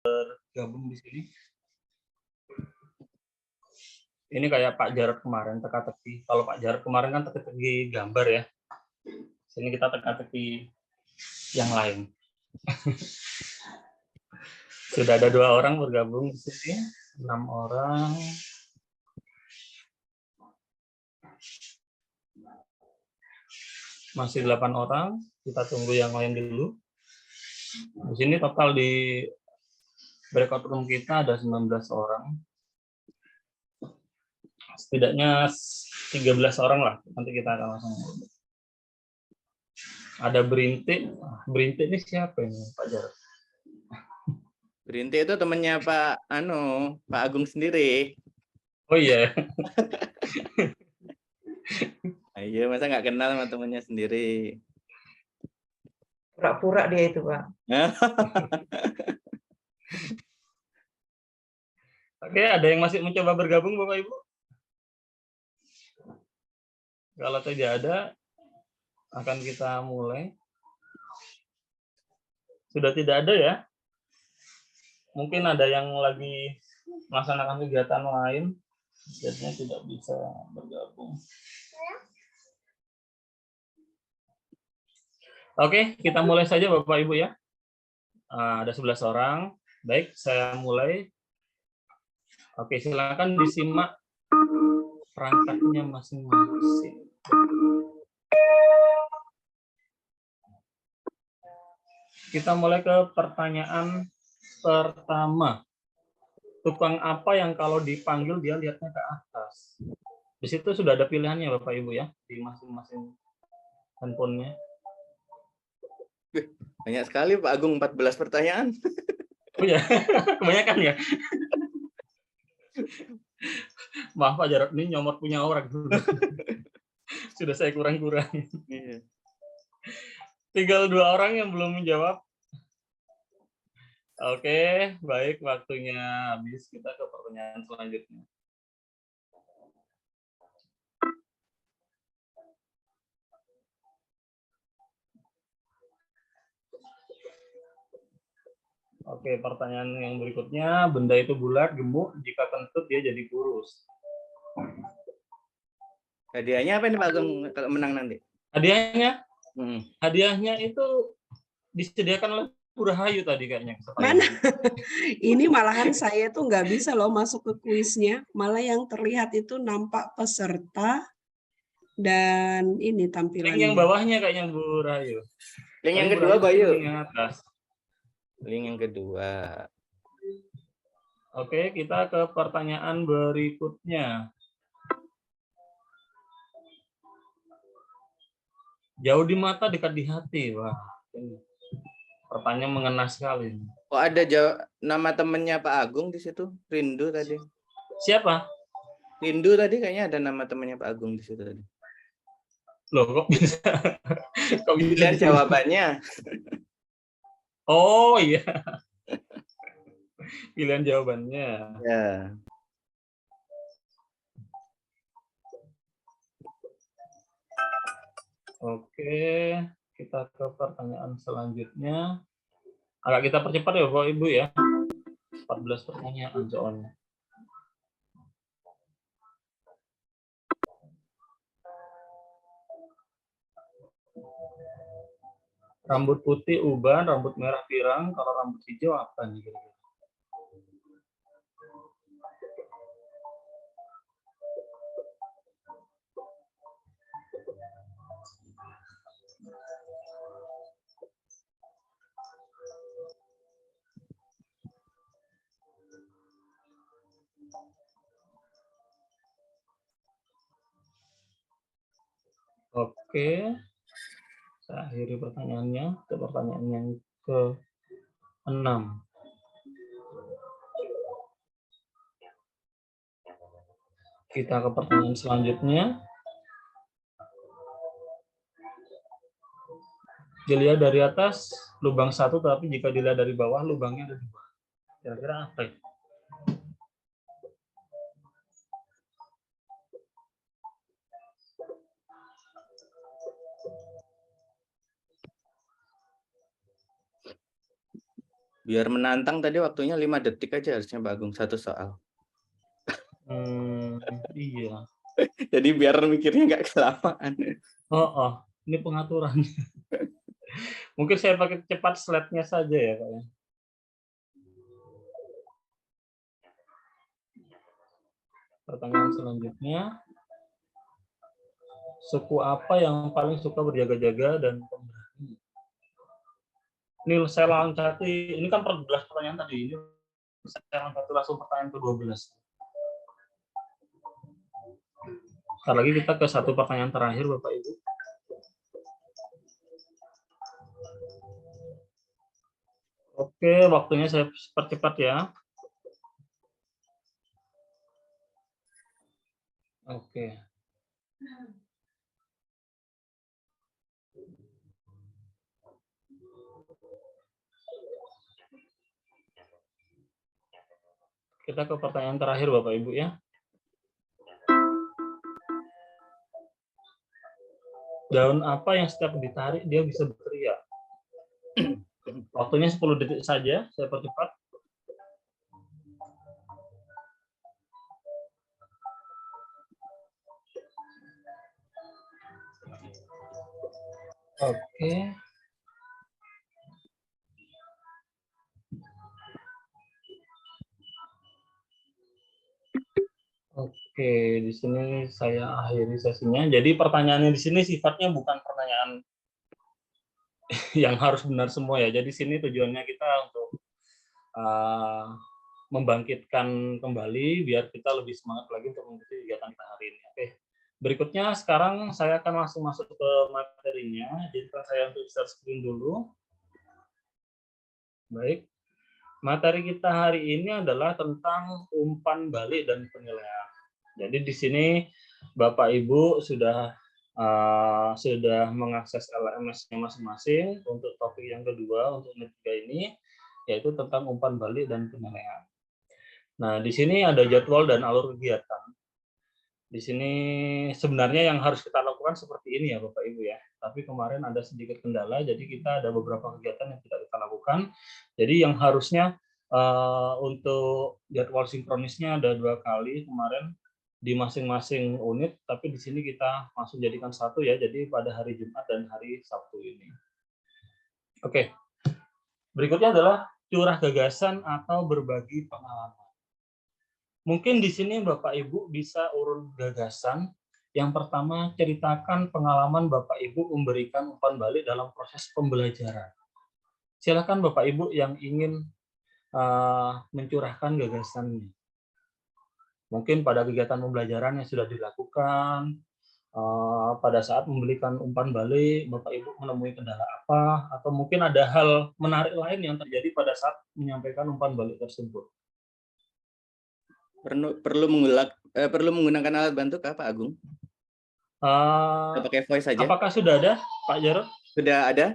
bergabung di sini. Ini kayak Pak Jarod kemarin teka-teki. Kalau Pak Jarod kemarin kan teka-teki gambar ya. Sini kita teka-teki yang lain. Sudah ada 2 orang bergabung di sini, 6 orang. Masih 8 orang. Kita tunggu yang lain dulu. Di sini total di breakout room kita ada 19 orang. Setidaknya 13 orang lah. Nanti kita akan langsung. Ada Berintik. Berintik ini siapa ini, Pak Jarod? Berintik itu temannya Pak Agung sendiri. Oh iya. Iya, masa nggak kenal sama temannya sendiri. Pura-pura dia itu, Pak. Oke, ada yang masih mencoba bergabung, Bapak Ibu? Kalau tidak ada, akan kita mulai. Sudah tidak ada ya? Mungkin ada yang lagi melaksanakan kegiatan lain, jadinya tidak bisa bergabung. Oke, kita mulai saja Bapak Ibu ya. Ada 11 orang. Baik, saya mulai. Oke, silakan disimak perangkatnya masing-masing. Kita mulai ke pertanyaan pertama. Tukang apa yang kalau dipanggil dia lihatnya ke atas? Di situ sudah ada pilihannya Bapak Ibu ya, di masing-masing handphonenya. Banyak sekali Pak Agung, 14 pertanyaan. Oh ya, kebanyakan ya. Maaf Pak Jarod, ini nomor punya orang. Sudah saya kurang-kurang. Tinggal 2 orang yang belum menjawab. Oke, baik, waktunya habis. Kita ke pertanyaan selanjutnya. Oke, pertanyaan yang berikutnya, benda itu bulat, gemuk, jika kentut dia jadi kurus. Hadiahnya apa nih Pak Agung kalau menang nanti? Hadiahnya? Hadiahnya itu disediakan oleh Bu Rahayu tadi kayaknya. Mana? Ini malahan saya tuh nggak bisa loh masuk ke kuisnya. Malah yang terlihat itu nampak peserta dan ini tampilannya. Link yang bawahnya kayaknya Bu Rahayu. Link yang kedua, Bayu. Link yang atas. Link yang kedua. Oke, kita ke pertanyaan berikutnya. Jauh di mata, dekat di hati. Wah, ini pertanyaan mengena sekali. Oh, ada nama temennya Pak Agung di situ, Rindu tadi. Siapa? Rindu tadi kayaknya ada nama temennya Pak Agung di situ tadi. Loh, kok bisa? Kok bisa pilihan jawabannya? Oh iya. Pilihan jawabannya. Ya. Oke, kita ke pertanyaan selanjutnya. Agak kita percepat ya Bapak Ibu ya. 14 pertanyaan soalnya. Rambut putih uban, rambut merah pirang, kalau rambut hijau apa nih kira-kira? Oke, saya akhiri pertanyaannya ke pertanyaan yang ke-6. Kita ke pertanyaan selanjutnya. Dilihat dari atas, lubang 1, tapi jika dilihat dari bawah, lubangnya ada 2. Kira-kira apa itu? Biar menantang tadi waktunya 5 detik aja harusnya Pak Agung, satu soal. Iya. Jadi biar mikirnya nggak kelamaan. Oh, ini pengaturan. Mungkin saya pakai cepat slide-nya saja ya, Pak ya. Pertanyaan selanjutnya, suku apa yang paling suka berjaga-jaga dan pemberani? Ini saya loncati, ini kan 14 pertanyaan tadi, ini saya loncati langsung pertanyaan ke-12. Sekali lagi kita ke satu pertanyaan terakhir, Bapak Ibu. Oke, waktunya saya percepat ya. Oke. Kita ke pertanyaan terakhir, Bapak Ibu ya. Daun apa yang setiap ditarik dia bisa berteriak? Waktunya 10 detik saja, saya percepat. Oke. Oke, di sini saya akhiri sesinya. Jadi pertanyaannya di sini sifatnya bukan pertanyaan yang harus benar semua ya. Jadi sini tujuannya kita untuk membangkitkan kembali biar kita lebih semangat lagi untuk mengikuti kegiatan kita hari ini. Oke. Berikutnya sekarang saya akan langsung masuk ke materinya. Jadi saya untuk share screen dulu. Baik. Materi kita hari ini adalah tentang umpan balik dan penilaian. Jadi di sini Bapak Ibu sudah mengakses LMS-nya masing-masing untuk topik yang kedua untuk unit 3 ini, yaitu tentang umpan balik dan penilaian. Nah, di sini ada jadwal dan alur kegiatan. Di sini sebenarnya yang harus kita lakukan seperti ini ya Bapak Ibu ya. Tapi kemarin ada sedikit kendala, jadi kita ada beberapa kegiatan yang tidak kita lakukan. Jadi yang harusnya untuk jadwal sinkronisnya ada 2 kali kemarin di masing-masing unit, tapi di sini kita langsung jadikan satu ya, jadi pada hari Jumat dan hari Sabtu ini. Oke, berikutnya adalah curah gagasan atau berbagi pengalaman. Mungkin di sini Bapak Ibu bisa urun gagasan. Yang pertama, ceritakan pengalaman Bapak Ibu memberikan umpan balik dalam proses pembelajaran. Silakan Bapak Ibu yang ingin mencurahkan gagasannya. Mungkin pada kegiatan pembelajaran yang sudah dilakukan, pada saat memberikan umpan balik, Bapak Ibu menemui kendala apa, atau mungkin ada hal menarik lain yang terjadi pada saat menyampaikan umpan balik tersebut. Perlu menggunakan alat bantu kah Pak Agung? Pakai voice saja. Apakah sudah ada Pak Jarod? Sudah ada?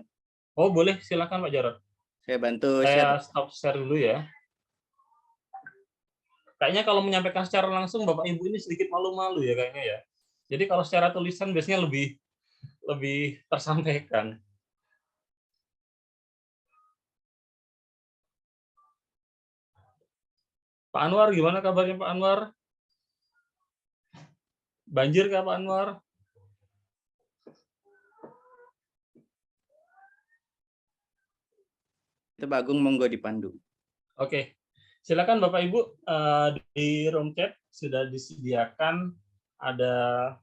Oh boleh, silakan Pak Jarod. Saya bantu Saya share. stop share dulu ya. Kayaknya kalau menyampaikan secara langsung Bapak Ibu ini sedikit malu-malu ya kayaknya ya. Jadi kalau secara tulisan biasanya lebih tersampaikan. Pak Anwar, gimana kabarnya Pak Anwar? Banjir kah Pak Anwar? Itu Pak Agung monggo dipandu. Oke, silakan Bapak Ibu, di room chat sudah disediakan ada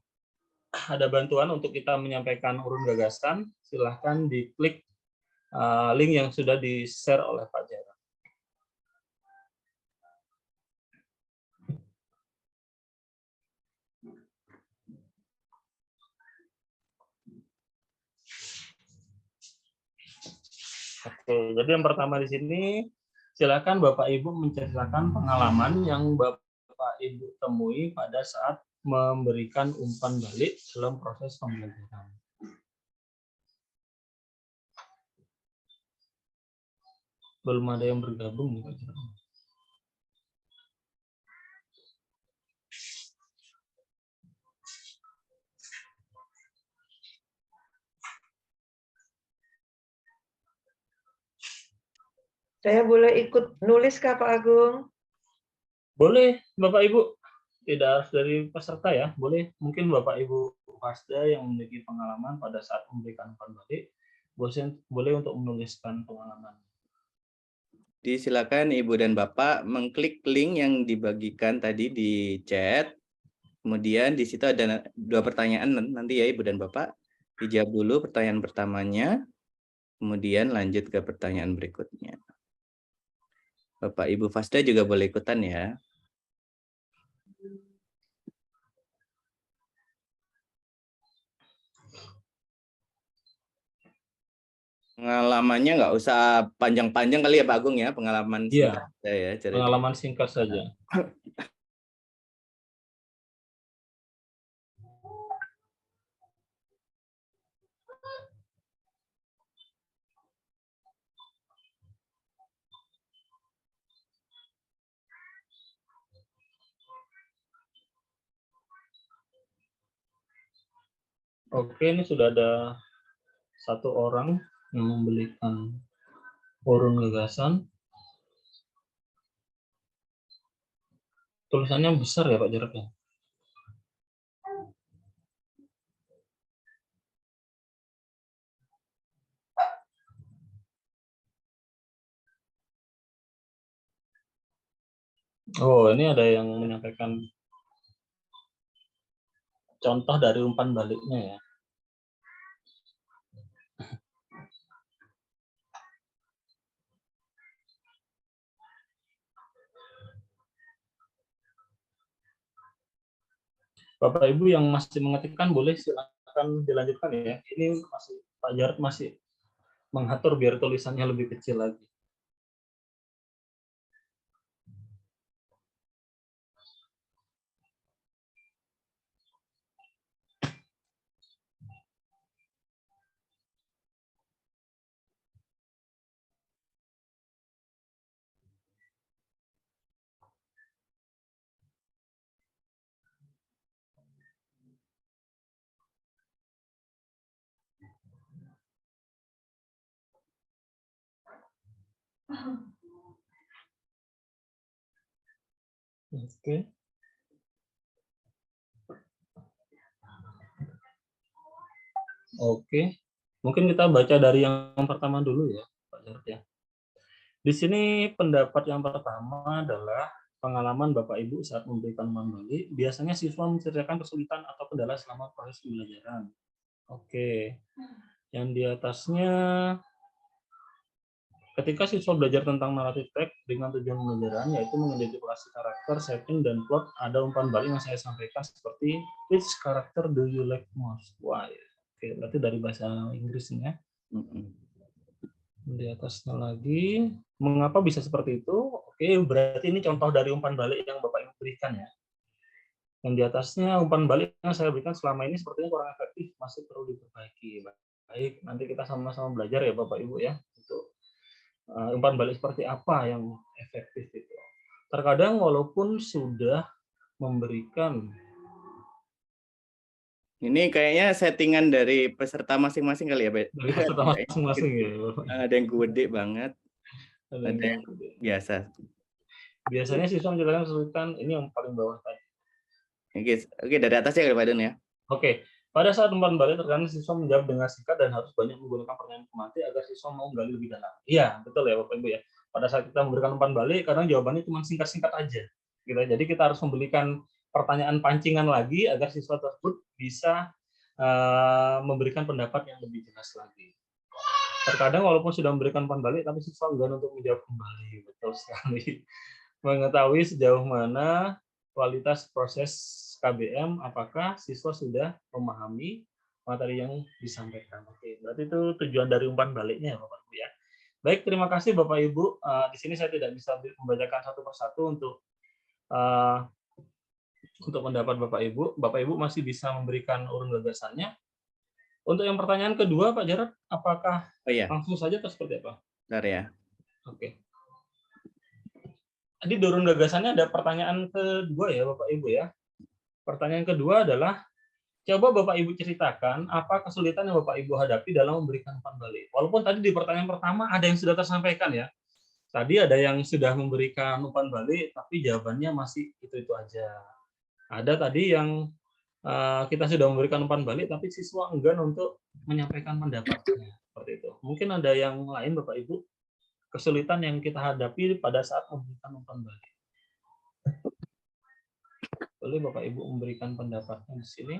bantuan untuk kita menyampaikan urun gagasan. Silahkan diklik link yang sudah di-share oleh Pak Jarod. Oke, jadi yang pertama di sini, silakan Bapak Ibu menceritakan pengalaman yang Bapak Ibu temui pada saat memberikan umpan balik dalam proses pembelajaran. Belum ada yang bergabung, Pak Jarod. Saya boleh ikut nulis kah Pak Agung? Boleh, Bapak Ibu. Tidak harus dari peserta ya. Boleh, mungkin Bapak Ibu Fasda yang memiliki pengalaman pada saat memberikan umpan balik, boleh untuk menuliskan pengalaman. Disilakan Ibu dan Bapak mengklik link yang dibagikan tadi di chat. Kemudian di situ ada 2 pertanyaan nanti ya Ibu dan Bapak. Dijawab dulu pertanyaan pertamanya, kemudian lanjut ke pertanyaan berikutnya. Bapak Ibu Fasda juga boleh ikutan ya. Pengalamannya nggak usah panjang-panjang kali ya Pak Agung ya, pengalaman Iya, singkat ya. pengalaman singkat saja. Oke, ini sudah ada 1 orang yang memberikan urun gagasan. Tulisannya besar ya Pak jaraknya. Oh, ini ada yang menyampaikan contoh dari umpan baliknya ya. Bapak Ibu yang masih mengetikkan boleh silakan dilanjutkan ya. Ini masih Pak Jarod masih mengatur biar tulisannya lebih kecil lagi. Oke. Oke. Mungkin kita baca dari yang pertama dulu ya, Pak Jarod ya. Di sini pendapat yang pertama adalah pengalaman Bapak Ibu saat memberikan umpan balik. Biasanya siswa menceritakan kesulitan atau kendala selama proses pembelajaran. Oke. Yang di atasnya, ketika siswa belajar tentang naratif teks dengan tujuan pembelajaran, yaitu mengidentifikasi karakter, setting, dan plot, ada umpan balik yang saya sampaikan seperti, which character do you like most? Wah, ya. Oke, berarti dari bahasa Inggrisnya. Di atasnya lagi, mengapa bisa seperti itu? Oke, berarti ini contoh dari umpan balik yang Bapak Ibu berikan ya. Yang di atasnya, umpan balik yang saya berikan selama ini sepertinya kurang efektif, masih perlu diperbaiki. Baik, nanti kita sama-sama belajar ya Bapak Ibu ya, untuk umpan balik seperti apa yang efektif itu. Terkadang walaupun sudah memberikan. Ini kayaknya settingan dari peserta masing-masing kali ya, Pak? Dari peserta masing-masing ya. Ada yang gede banget, ada yang biasa. Biasanya siswa menjelaskan kesulitan, ini yang paling bawah tadi. Oke, dari atasnya kali Pak Dun ya. Oke, pada saat umpan balik terkadang siswa menjawab dengan singkat dan harus banyak menggunakan pertanyaan pemati agar siswa mau menggali lebih dalam. Iya, betul ya Bapak Ibu ya. Pada saat kita memberikan umpan balik, kadang jawabannya cuma singkat-singkat aja. Gitu. Jadi kita harus memberikan pertanyaan pancingan lagi agar siswa tersebut bisa memberikan pendapat yang lebih jelas lagi. Terkadang walaupun sudah memberikan umpan balik, tapi siswa enggan untuk menjawab kembali. Betul sekali. Mengetahui sejauh mana kualitas proses KBM, apakah siswa sudah memahami materi yang disampaikan. Oke, berarti itu tujuan dari umpan baliknya ya Bapak Ibu ya. Baik, terima kasih Bapak Ibu. Di sini saya tidak bisa membacakan satu persatu untuk pendapat Bapak Ibu. Bapak Ibu masih bisa memberikan urun gagasannya. Untuk yang pertanyaan kedua, Pak Jarod, apakah langsung saja atau seperti apa? Bentar ya. Oke. Tadi di urun gagasannya ada pertanyaan kedua ya Bapak Ibu ya. Pertanyaan kedua adalah, coba Bapak Ibu ceritakan apa kesulitan yang Bapak Ibu hadapi dalam memberikan umpan balik. Walaupun tadi di pertanyaan pertama ada yang sudah tersampaikan ya. Tadi ada yang sudah memberikan umpan balik, tapi jawabannya masih itu-itu aja. Ada tadi yang kita sudah memberikan umpan balik, tapi siswa enggan untuk menyampaikan pendapatnya. Seperti itu. Mungkin ada yang lain, Bapak Ibu, kesulitan yang kita hadapi pada saat memberikan umpan balik. Boleh Bapak Ibu memberikan pendapatnya di sini.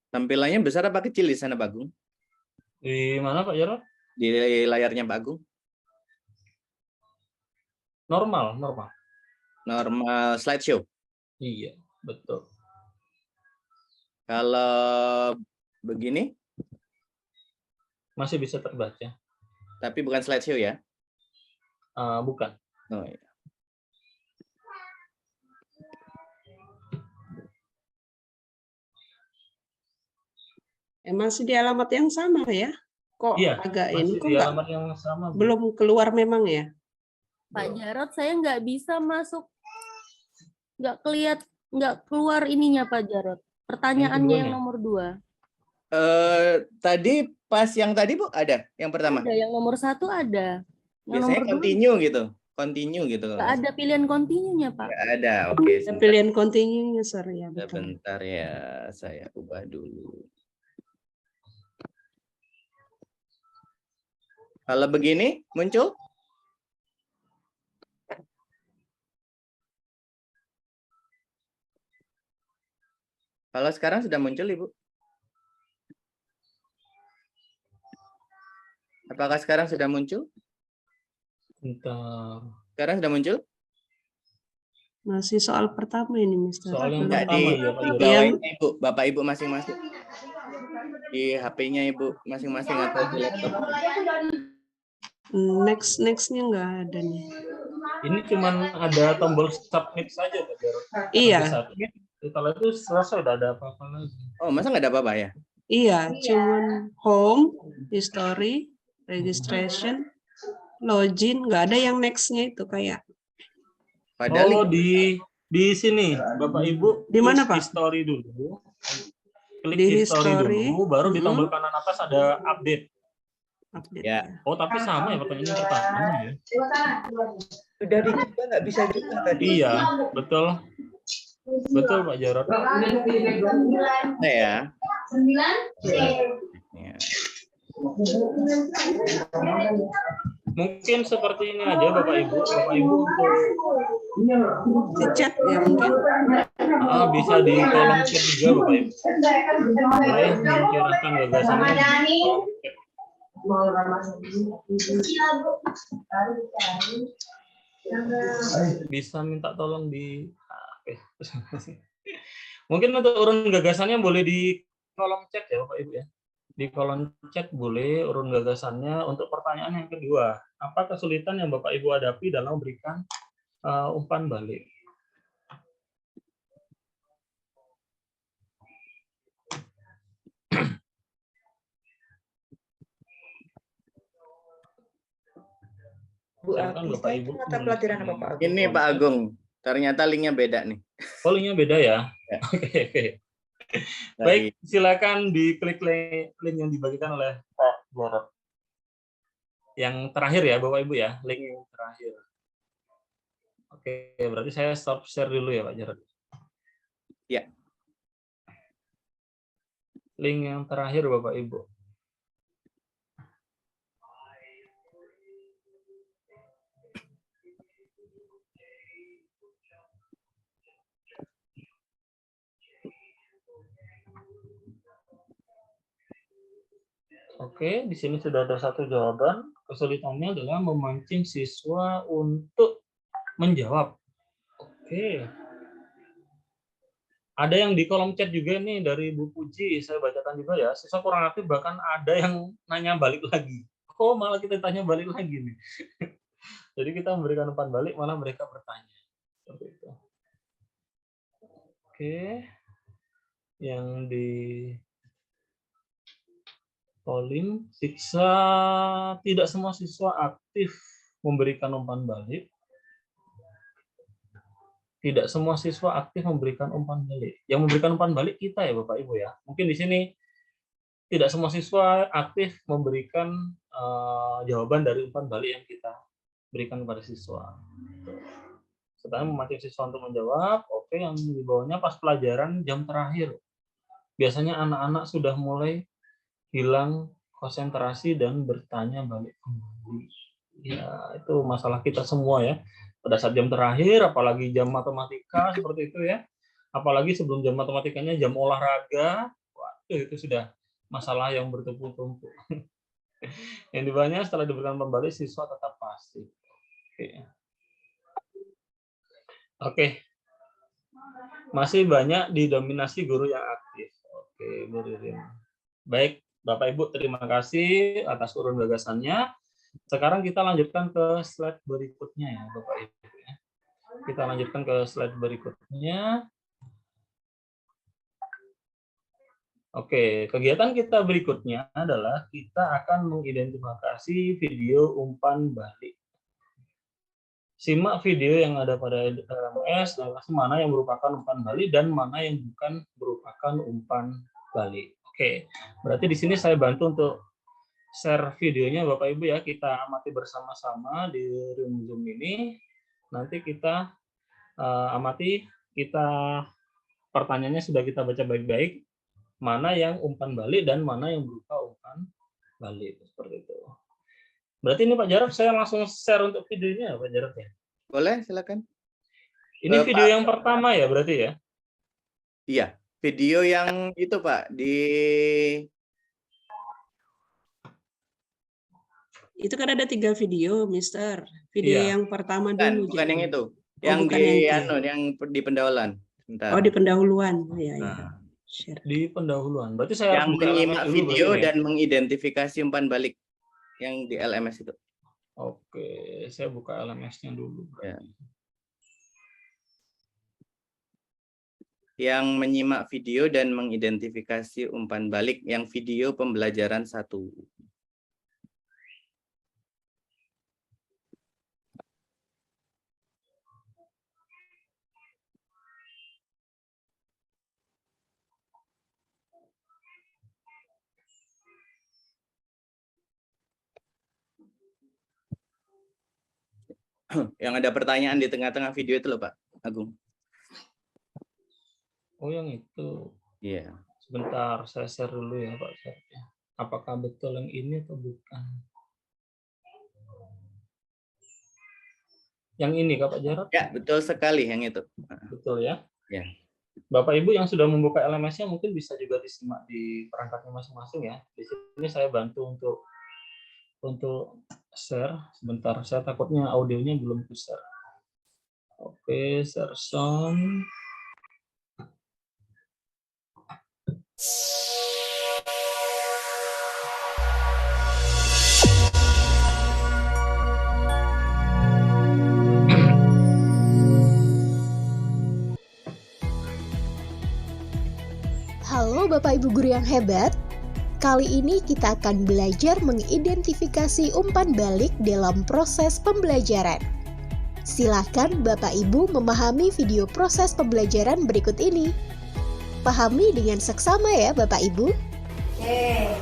Tampilannya besar apa kecil di sana, Pak Agung? Di mana Pak Jarod? Di layarnya Pak Agung? Normal, normal. Normal slideshow. Iya, betul. Kalau begini, Masih bisa terbaca. tapi bukan slideshow ya? Bukan. Oh, iya. Masih di alamat yang sama ya? Kok Iya, agak ini masih kok di nggak alamat yang sama. Bu. belum keluar memang ya? Pak Jarod, saya nggak bisa masuk, nggak keluar ininya Pak Jarod. Pertanyaannya yang keduanya? nomor 2. Tadi pas yang tadi Bu ada yang pertama. Ada yang nomor 1 ada. Yang Biasanya nomor 2 continue gitu. Continue gitu. nggak ada pilihan continue-nya Pak. Nggak ada. Oke, Ada pilihan continue user ya betul. sebentar ya, saya ubah dulu. Kalau begini muncul? Kalau sekarang sudah muncul, Ibu? Apakah sekarang sudah muncul? Bentar. Sekarang sudah muncul? Masih soal pertama ini, Mister. Soal yang Enggak, pertama di ya Pak Jarod. bawahnya Ibu, Bapak Ibu masing-masing. Di HP-nya Ibu masing-masing atau di laptop. Nextnya nggak ada nih. Ini cuman ada tombol submit saja Pak Jarod. Iya, Submit, setelah itu selesai, udah ada apa-apa lagi. Oh, masa nggak ada apa-apa ya? iya, cuman home, history, registration, login, nggak ada yang nextnya itu kayak. Padahal Oh, di sini Bapak Ibu. Di mana, klik Pak? History dulu. Klik Di history history, dulu, baru di tombol kanan atas ada update. update Ya. ya. Oh, tapi sama ya pertanyaan pertama ya. Sudah dicoba nggak bisa juga tadi. Iya, betul. Betul Pak Jarod. Nah, ya. Ya. Mungkin seperti ini aja Bapak Ibu. Bapak Ibu untuk Di chat ya mungkin. bisa di kolom chat juga Bapak Ibu. Boleh mencurahkan gagasannya. Bisa minta tolong di mungkin untuk urun gagasannya boleh di kolom chat ya Bapak Ibu ya. Di kolom chat boleh urun gagasannya. Untuk pertanyaan yang kedua, apa kesulitan yang Bapak Ibu hadapi dalam memberikan umpan balik? Bu Silakan, Agista Bapak, itu Ibu. mata pelajaran apa Pak Agung? Ini Pak Agung, ternyata linknya beda nih. Oh, linknya beda ya? Ya. Oke. Baik, silakan diklik link yang dibagikan oleh Pak Jarod. Yang terakhir ya, Bapak Ibu ya, link yang terakhir. Oke, berarti saya stop share dulu ya, Pak Jarod. Ya. Link yang terakhir, Bapak Ibu. Oke, di sini sudah ada satu jawaban. kesulitannya adalah memancing siswa untuk menjawab. Oke. Ada yang di kolom chat juga nih dari Bu Puji, saya bacakan juga ya. Siswa kurang aktif, bahkan ada yang nanya balik lagi. Oh, malah kita tanya balik lagi nih. Jadi kita memberikan umpan balik, malah mereka bertanya. Seperti itu. Oke. Yang di polling, tidak semua siswa aktif memberikan umpan balik. Tidak semua siswa aktif memberikan umpan balik. Yang memberikan umpan balik kita ya Bapak Ibu ya. Mungkin di sini tidak semua siswa aktif memberikan jawaban dari umpan balik yang kita berikan kepada siswa. Sedang memancing siswa untuk menjawab. Oke, yang di bawahnya pas pelajaran jam terakhir. Biasanya anak-anak sudah mulai hilang konsentrasi dan bertanya balik kembali. Ya, itu masalah kita semua ya. Pada saat jam terakhir, apalagi jam matematika seperti itu ya. Apalagi sebelum jam matematikanya jam olahraga, waduh itu sudah masalah yang bertumpuk-tumpuk. Yang di bawahnya setelah diberikan pembalik siswa tetap pasif. Oke. Masih banyak didominasi guru yang aktif. Oke, Bu Ririn. Baik, Bapak Ibu terima kasih atas urun gagasannya. Sekarang kita lanjutkan ke slide berikutnya ya, Bapak Ibu. Kita lanjutkan ke slide berikutnya. Oke, kegiatan kita berikutnya adalah kita akan mengidentifikasi video umpan balik. Simak video yang ada pada LMS, mana yang merupakan umpan balik dan mana yang bukan merupakan umpan balik. Oke, berarti di sini saya bantu untuk share videonya Bapak Ibu ya, kita amati bersama-sama di room Zoom ini. Nanti kita amati, pertanyaannya sudah kita baca baik-baik, mana yang umpan balik dan mana yang berupa umpan balik, seperti itu. Berarti ini Pak Jarod, saya langsung share untuk videonya Pak Jarod ya? Boleh, silakan. Ini video yang pertama ya berarti ya? Iya, video yang itu Pak, Itu kan ada 3 video, Mister. Video Iya. yang pertama dulu. Bukan yang itu. Oh, Yang bukan yang di pendahuluan. Bentar. Oh, di pendahuluan. Iya, iya. Nah, Share. Di pendahuluan. Berarti saya yang harus buka menyimak LMS dulu video berarti ya? dan mengidentifikasi umpan balik yang di LMS itu. Oke, saya buka LMS-nya dulu. Ya. Yang menyimak video dan mengidentifikasi umpan balik yang video pembelajaran 1. Yang ada pertanyaan di tengah-tengah video itu loh Pak Agung. Oh, yang itu. Iya. Sebentar, saya share dulu ya Pak. Apakah betul yang ini atau bukan? Yang ini Kak Pak Jarod? Ya, betul sekali yang itu. Betul ya? Ya. Bapak Ibu yang sudah membuka LMS-nya mungkin bisa juga disimak di perangkatnya masing-masing ya. Di sini saya bantu untuk share. Sebentar, saya takutnya audionya belum share. Oke, share sound. Halo Bapak Ibu guru yang hebat. Kali ini kita akan belajar mengidentifikasi umpan balik dalam proses pembelajaran. Silakan Bapak Ibu memahami video proses pembelajaran berikut ini. Pahami dengan seksama ya Bapak Ibu. Oke,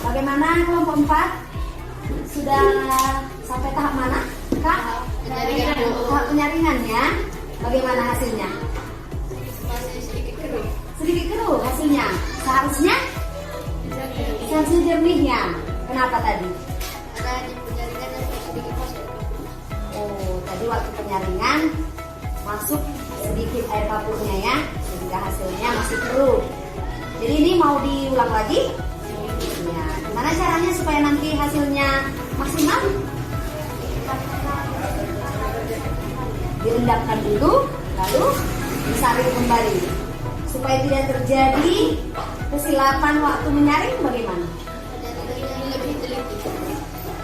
bagaimana kelompok 4? Sudah sampai tahap mana? Kak? Tahap penyaringan ya. Bagaimana hasilnya? Sedikit keruh hasilnya. Seharusnya jernih ya. Kenapa tadi? Karena di penyaringan yang sedikit masuk. Oh, tadi waktu penyaringan masuk sedikit air kapurnya ya, sehingga hasilnya masih keruh. Jadi ini mau diulang lagi? Ya, gimana caranya supaya nanti hasilnya maksimal. Direndamkan dulu, lalu disaring kembali. Supaya tidak terjadi kesilapan waktu menyaring, bagaimana? Lebih teliti.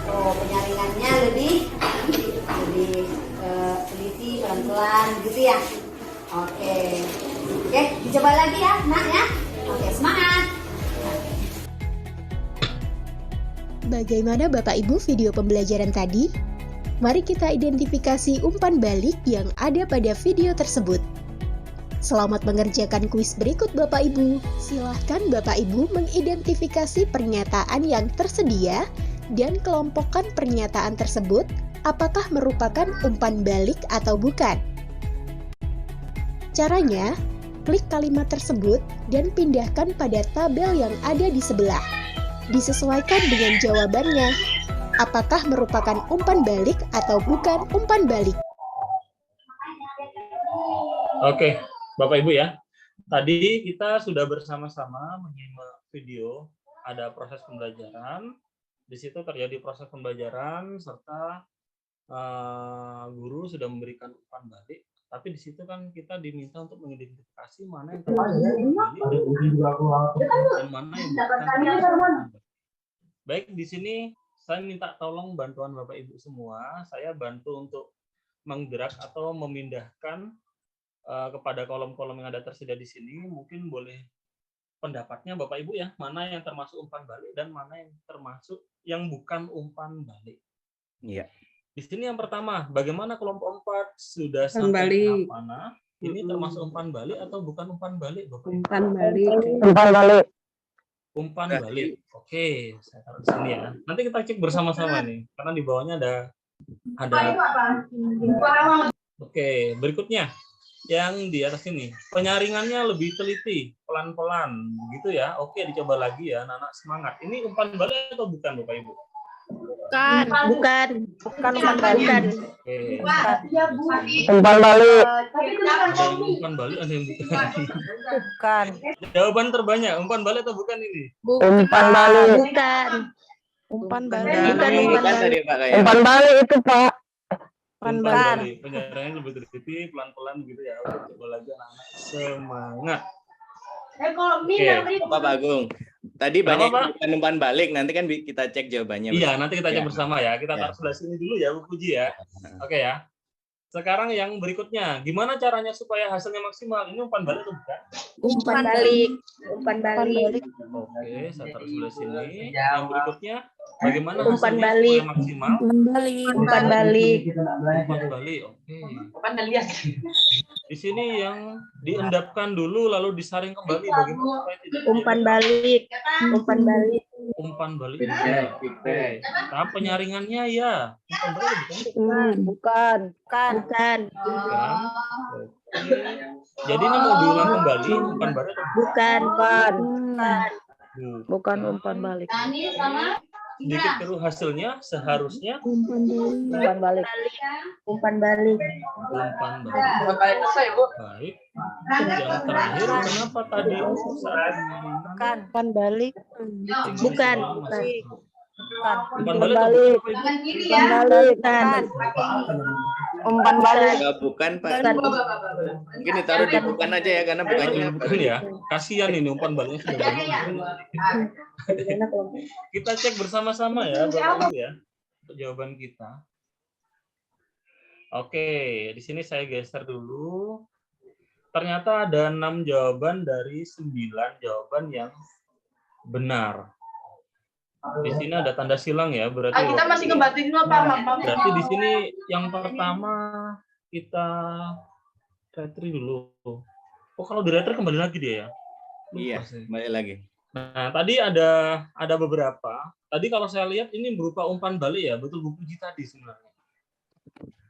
Oh, penyaringannya lebih teliti, pelan-pelan gitu ya. Oke, dicoba lagi ya, nak ya. Oke, semangat. Bagaimana Bapak Ibu video pembelajaran tadi? Mari kita identifikasi umpan balik yang ada pada video tersebut. Selamat mengerjakan kuis berikut Bapak Ibu. Silahkan Bapak Ibu mengidentifikasi pernyataan yang tersedia dan kelompokkan pernyataan tersebut apakah merupakan umpan balik atau bukan. Caranya, klik kalimat tersebut dan pindahkan pada tabel yang ada di sebelah. Disesuaikan dengan jawabannya, apakah merupakan umpan balik atau bukan umpan balik. Oke, Bapak Ibu ya. Tadi kita sudah bersama-sama menyimak video, ada proses pembelajaran. Di situ terjadi proses pembelajaran serta guru sudah memberikan umpan balik. Tapi di situ kan kita diminta untuk mengidentifikasi mana yang termasuk umpan balik dan mana yang bukan. Baik, di sini saya minta tolong bantuan Bapak Ibu semua. Saya bantu untuk menggerak atau memindahkan kepada kolom-kolom yang ada tersedia di sini. Mungkin boleh pendapatnya Bapak Ibu ya, mana yang termasuk umpan balik dan mana yang termasuk yang bukan umpan balik. Iya. Di sini yang pertama, bagaimana kelompok 4 sudah sampai tahap mana? Ini termasuk umpan balik atau bukan umpan balik, Bapak? Umpan balik. Umpan balik. Umpan balik. Oke, saya taruh di sini ya. Nanti kita cek bersama-sama nih, karena di bawahnya ada. Oke, berikutnya yang di atas ini, penyaringannya lebih teliti, pelan-pelan, gitu ya. Oke, dicoba lagi ya, anak-anak semangat. Ini umpan balik atau bukan, Bapak Ibu? Bukan umpan balik. Oke. Umpan balik. Ada yang umpan balik, ada yang bukan. Bukan. Jawaban terbanyak, umpan balik atau bukan ini? Umpan balik. Bukan. Umpan balik. Bukan tadi Pak kayak. Umpan balik itu, Pak. Umpan balik. Penyaringannya lebih teliti, pelan-pelan gitu ya. Oke, coba lagi anak-anak semangat. Oke. Apa Pak Agung? Tadi Kenapa, banyak Pak? bukan umpan balik, nanti kan kita cek jawabannya. Iya, nanti kita cek Ya. bersama ya. Kita taruh sebelah sini dulu ya, Bu Puji ya. Oke ya. Sekarang yang berikutnya, gimana caranya supaya hasilnya maksimal? Ini umpan balik atau bukan? Umpan balik. Umpan balik. Oke, saya taruh sebelah sini. Yang berikutnya, bagaimana Umpan hasilnya balik. supaya maksimal? Umpan balik. Umpan balik, oke. Di sini yang diendapkan dulu lalu disaring kembali, bagaimana supaya tidak Umpan balik. Umpan balik. umpan balik? Oke. Tahap penyaringannya ya. Umpan balik bukan? Bukan. Bukan. Bukan. Oke. Jadi ini mau diulang kembali umpan balik atau Bukan. bukan umpan balik? Sedikit keruh hasilnya seharusnya Umpan balik. Umpan balik. umpan balik. Baik. Yang terakhir kenapa tadi saat Bukan. Umpan balik. Bukan. umpan balik atau bukan? Bukan. Umpan balik. Enggak, bukan Pak. Mungkin ditaruh di bukan aja ya, karena bukannya. Bukan ya. Kasihan ini umpan baliknya sudah banyak. Kita cek bersama-sama ya, Bapak Ibu ya, untuk jawaban kita. Oke, di sini saya geser dulu. Ternyata ada 6 jawaban dari 9 jawaban yang benar. Di sini ada tanda silang ya, berarti kita masih ngebatin apa? berarti di sini yang pertama kita retry dulu. Oh, kalau di retry kembali lagi dia ya? Lupa Iya, saya. balik lagi. Nah, tadi ada beberapa. Tadi kalau saya lihat ini berupa umpan balik ya, betul Bu Puji tadi sebenarnya.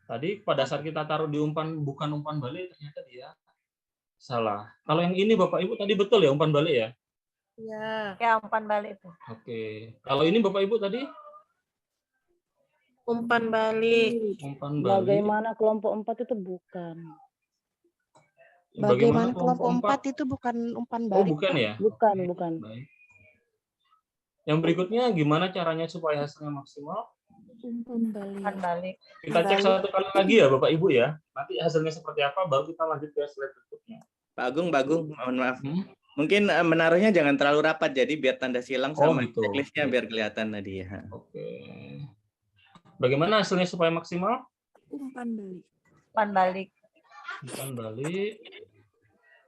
Tadi pada saat kita taruh di bukan umpan balik, ternyata dia salah. Kalau yang ini Bapak Ibu tadi betul ya umpan balik ya? Ya, umpan balik itu. Oke. Kalau ini Bapak Ibu tadi Umpan balik. umpan balik. Bagaimana kelompok 4 itu bukan. Bagaimana kelompok 4 itu bukan umpan Oh, balik. bukan ya? Bukan. Baik. Yang berikutnya gimana caranya supaya hasilnya maksimal? Umpan balik. Kita cek satu kali lagi ya Bapak Ibu ya. Nanti hasilnya seperti apa baru kita lanjut ke slide berikutnya. Pak Agung, mohon maaf. Mungkin menaruhnya jangan terlalu rapat, jadi biar tanda silang sama gitu. checklistnya biar kelihatan tadi ya. Oke. Bagaimana hasilnya supaya maksimal? Umpan balik. Umpan balik.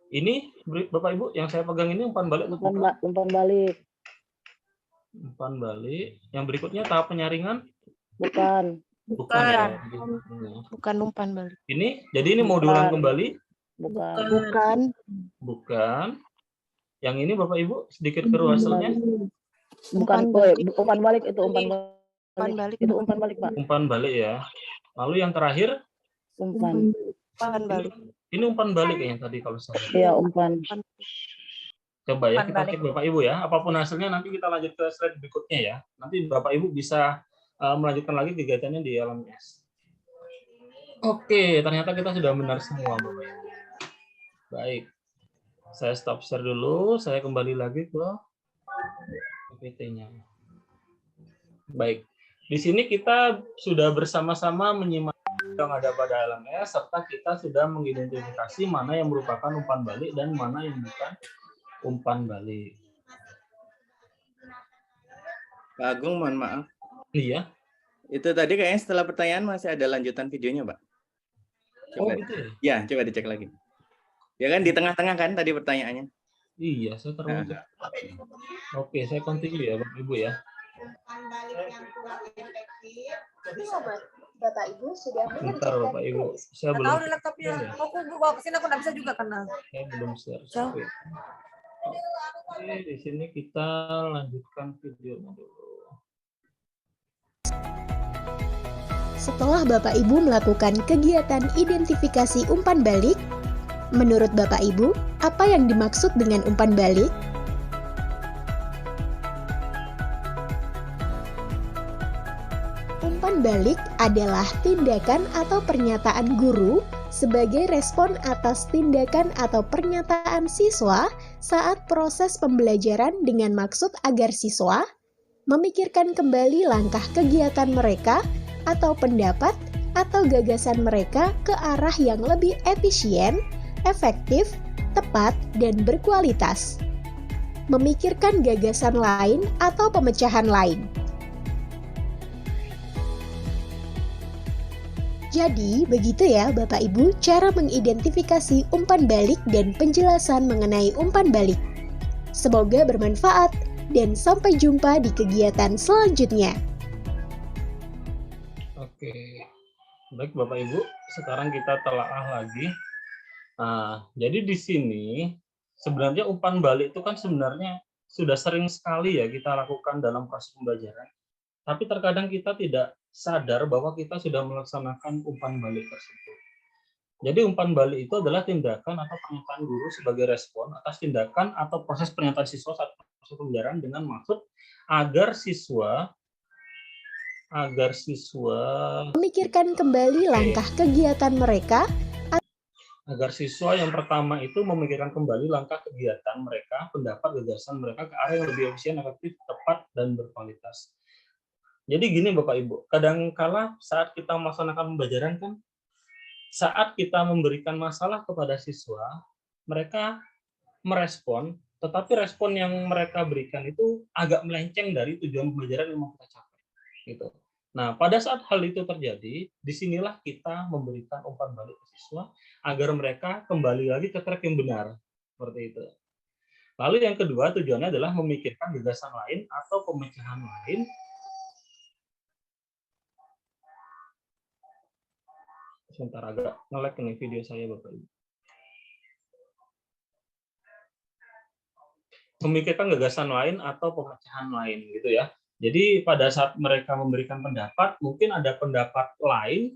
Ini Bapak Ibu yang saya pegang ini umpan balik. Umpan balik. Umpan balik. Yang berikutnya tahap penyaringan? Bukan. Bukan. Bukan umpan balik. Ini, jadi ini mau diulang kembali? Bukan. Yang ini Bapak Ibu sedikit keruh hasilnya? Bukan. Umpan balik itu umpan balik. Itu umpan balik, Pak. Umpan balik ya. Lalu yang terakhir? Umpan balik. Ini umpan balik yang tadi kalau saya. Iya, umpan. Coba ya kita cek Bapak Ibu ya. Apapun hasilnya nanti kita lanjut ke slide berikutnya ya. Nanti Bapak Ibu bisa melanjutkan lagi kegiatannya di LMS. Oke, ternyata kita sudah benar semua Bapak Ibu. Baik. Saya stop share dulu, saya kembali lagi ke PPT-nya. Baik. Di sini kita sudah bersama-sama menyimak yang ada pada LMS serta kita sudah mengidentifikasi mana yang merupakan umpan balik dan mana yang bukan umpan balik. Pak Agung, mohon maaf. Iya. Itu tadi kayaknya setelah pertanyaan masih ada lanjutan videonya, Pak. Coba. Gitu ya? Ya, coba dicek lagi. Ya kan di tengah-tengah kan tadi pertanyaannya. Iya, saya terlalu. Oke, saya continue ya, Bapak Ibu ya. Umpan balik yang kurang efektif. Jadi sobat, Bapak Ibu sudah Bentar Bapak Ibu, saya belum. Tahu di laptopnya. Aku bawa ke sini aku nggak bisa juga karena. Saya belum share. Oke, di sini kita lanjutkan videonya dulu. Setelah Bapak Ibu melakukan kegiatan identifikasi umpan balik, menurut Bapak Ibu, apa yang dimaksud dengan umpan balik? Umpan balik adalah tindakan atau pernyataan guru sebagai respon atas tindakan atau pernyataan siswa saat proses pembelajaran dengan maksud agar siswa memikirkan kembali langkah kegiatan mereka atau pendapat atau gagasan mereka ke arah yang lebih efisien, efektif, tepat, dan berkualitas. Memikirkan gagasan lain atau pemecahan lain. Jadi, begitu ya Bapak Ibu cara mengidentifikasi umpan balik dan penjelasan mengenai umpan balik. Semoga bermanfaat dan sampai jumpa di kegiatan selanjutnya. Oke, baik Bapak Ibu, sekarang kita telaah lagi. Nah, jadi di sini sebenarnya umpan balik itu kan sebenarnya sudah sering sekali ya kita lakukan dalam proses pembelajaran. Tapi terkadang kita tidak sadar bahwa kita sudah melaksanakan umpan balik tersebut. Jadi umpan balik itu adalah tindakan atau pernyataan guru sebagai respon atas tindakan atau proses pernyataan siswa saat proses pembelajaran dengan maksud agar siswa memikirkan kembali langkah kegiatan mereka. Agar siswa yang pertama itu memikirkan kembali langkah kegiatan mereka, pendapat, gagasan mereka ke arah yang lebih efisien, efektif, tepat, dan berkualitas. Jadi gini Bapak Ibu, kadangkala saat kita melaksanakan pembelajaran kan, saat kita memberikan masalah kepada siswa, mereka merespon, tetapi respon yang mereka berikan itu agak melenceng dari tujuan pembelajaran yang mau kita capai. Gitu. Nah, pada saat hal itu terjadi, disinilah kita memberikan umpan balik ke siswa agar mereka kembali lagi ke track yang benar. Seperti itu. Lalu yang kedua, tujuannya adalah memikirkan gagasan lain atau pemecahan lain. Sebentar, agak nge-lag nih video saya, Bapak Ibu. Memikirkan gagasan lain atau pemecahan lain, gitu ya. Jadi pada saat mereka memberikan pendapat, mungkin ada pendapat lain.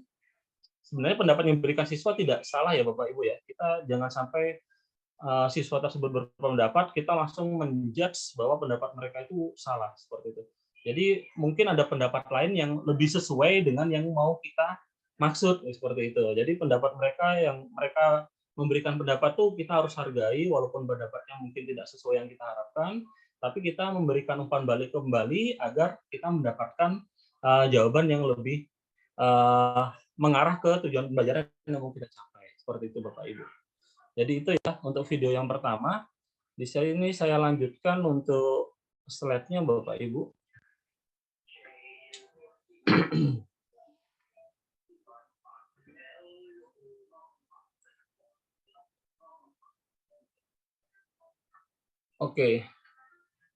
Sebenarnya pendapat yang diberikan siswa tidak salah ya Bapak Ibu ya. Kita jangan sampai siswa tersebut berpendapat, kita langsung menjudge bahwa pendapat mereka itu salah seperti itu. Jadi mungkin ada pendapat lain yang lebih sesuai dengan yang mau kita maksud seperti itu. Jadi pendapat mereka yang mereka memberikan pendapat tuh kita harus hargai walaupun pendapatnya mungkin tidak sesuai yang kita harapkan. Tapi kita memberikan umpan balik kembali agar kita mendapatkan jawaban yang lebih mengarah ke tujuan pembelajaran yang mau kita capai. Seperti itu Bapak Ibu. Jadi itu ya untuk video yang pertama. Di sini saya lanjutkan untuk slide-nya Bapak Ibu. Oke.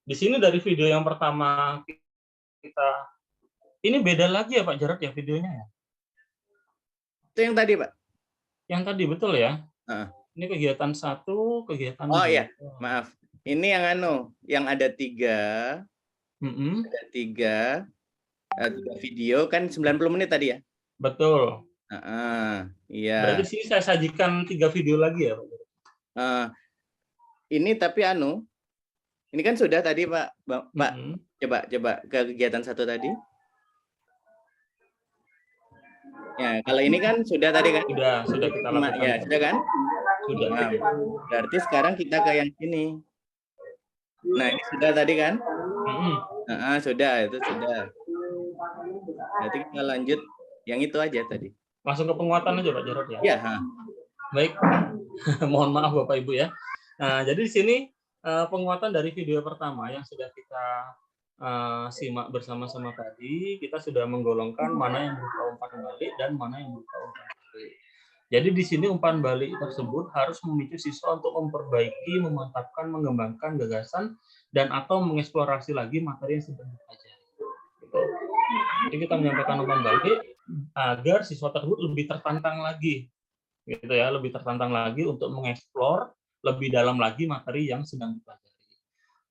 Di sini dari video yang pertama kita ini beda lagi ya Pak Jarod ya videonya ya? Itu yang tadi, Pak. Yang tadi betul ya? Ini kegiatan 1, kegiatan 2. Oh iya, maaf. Ini yang yang ada 3. Ada 3 video kan 90 menit tadi ya? Betul. Iya. Berarti sini saya sajikan 3 video lagi ya, Pak? Ini tapi ini kan sudah tadi Pak. Coba ke kegiatan 1 tadi. Ya, kalau ini kan sudah tadi kan? Sudah kita lakukan. Ya, sudah kan? Sudah. Nah, berarti sekarang kita ke yang ini. Nah, ini sudah tadi kan? Sudah, itu sudah. Berarti kita lanjut yang itu aja tadi. Langsung ke penguatan aja Pak Jarod ya? Iya. Baik. Mohon maaf Bapak Ibu ya. Nah, jadi di sini penguatan dari video pertama yang sudah kita simak bersama-sama tadi, kita sudah menggolongkan mana yang berupa umpan balik dan mana yang berupa umpan balik. Jadi di sini umpan balik tersebut harus memicu siswa untuk memperbaiki, memantapkan, mengembangkan gagasan dan atau mengeksplorasi lagi materi yang sedang dipelajari. Gitu. Jadi kita menyampaikan umpan balik agar siswa tersebut lebih tertantang lagi, gitu ya, lebih tertantang lagi untuk mengeksplor lebih dalam lagi materi yang sedang dipelajari.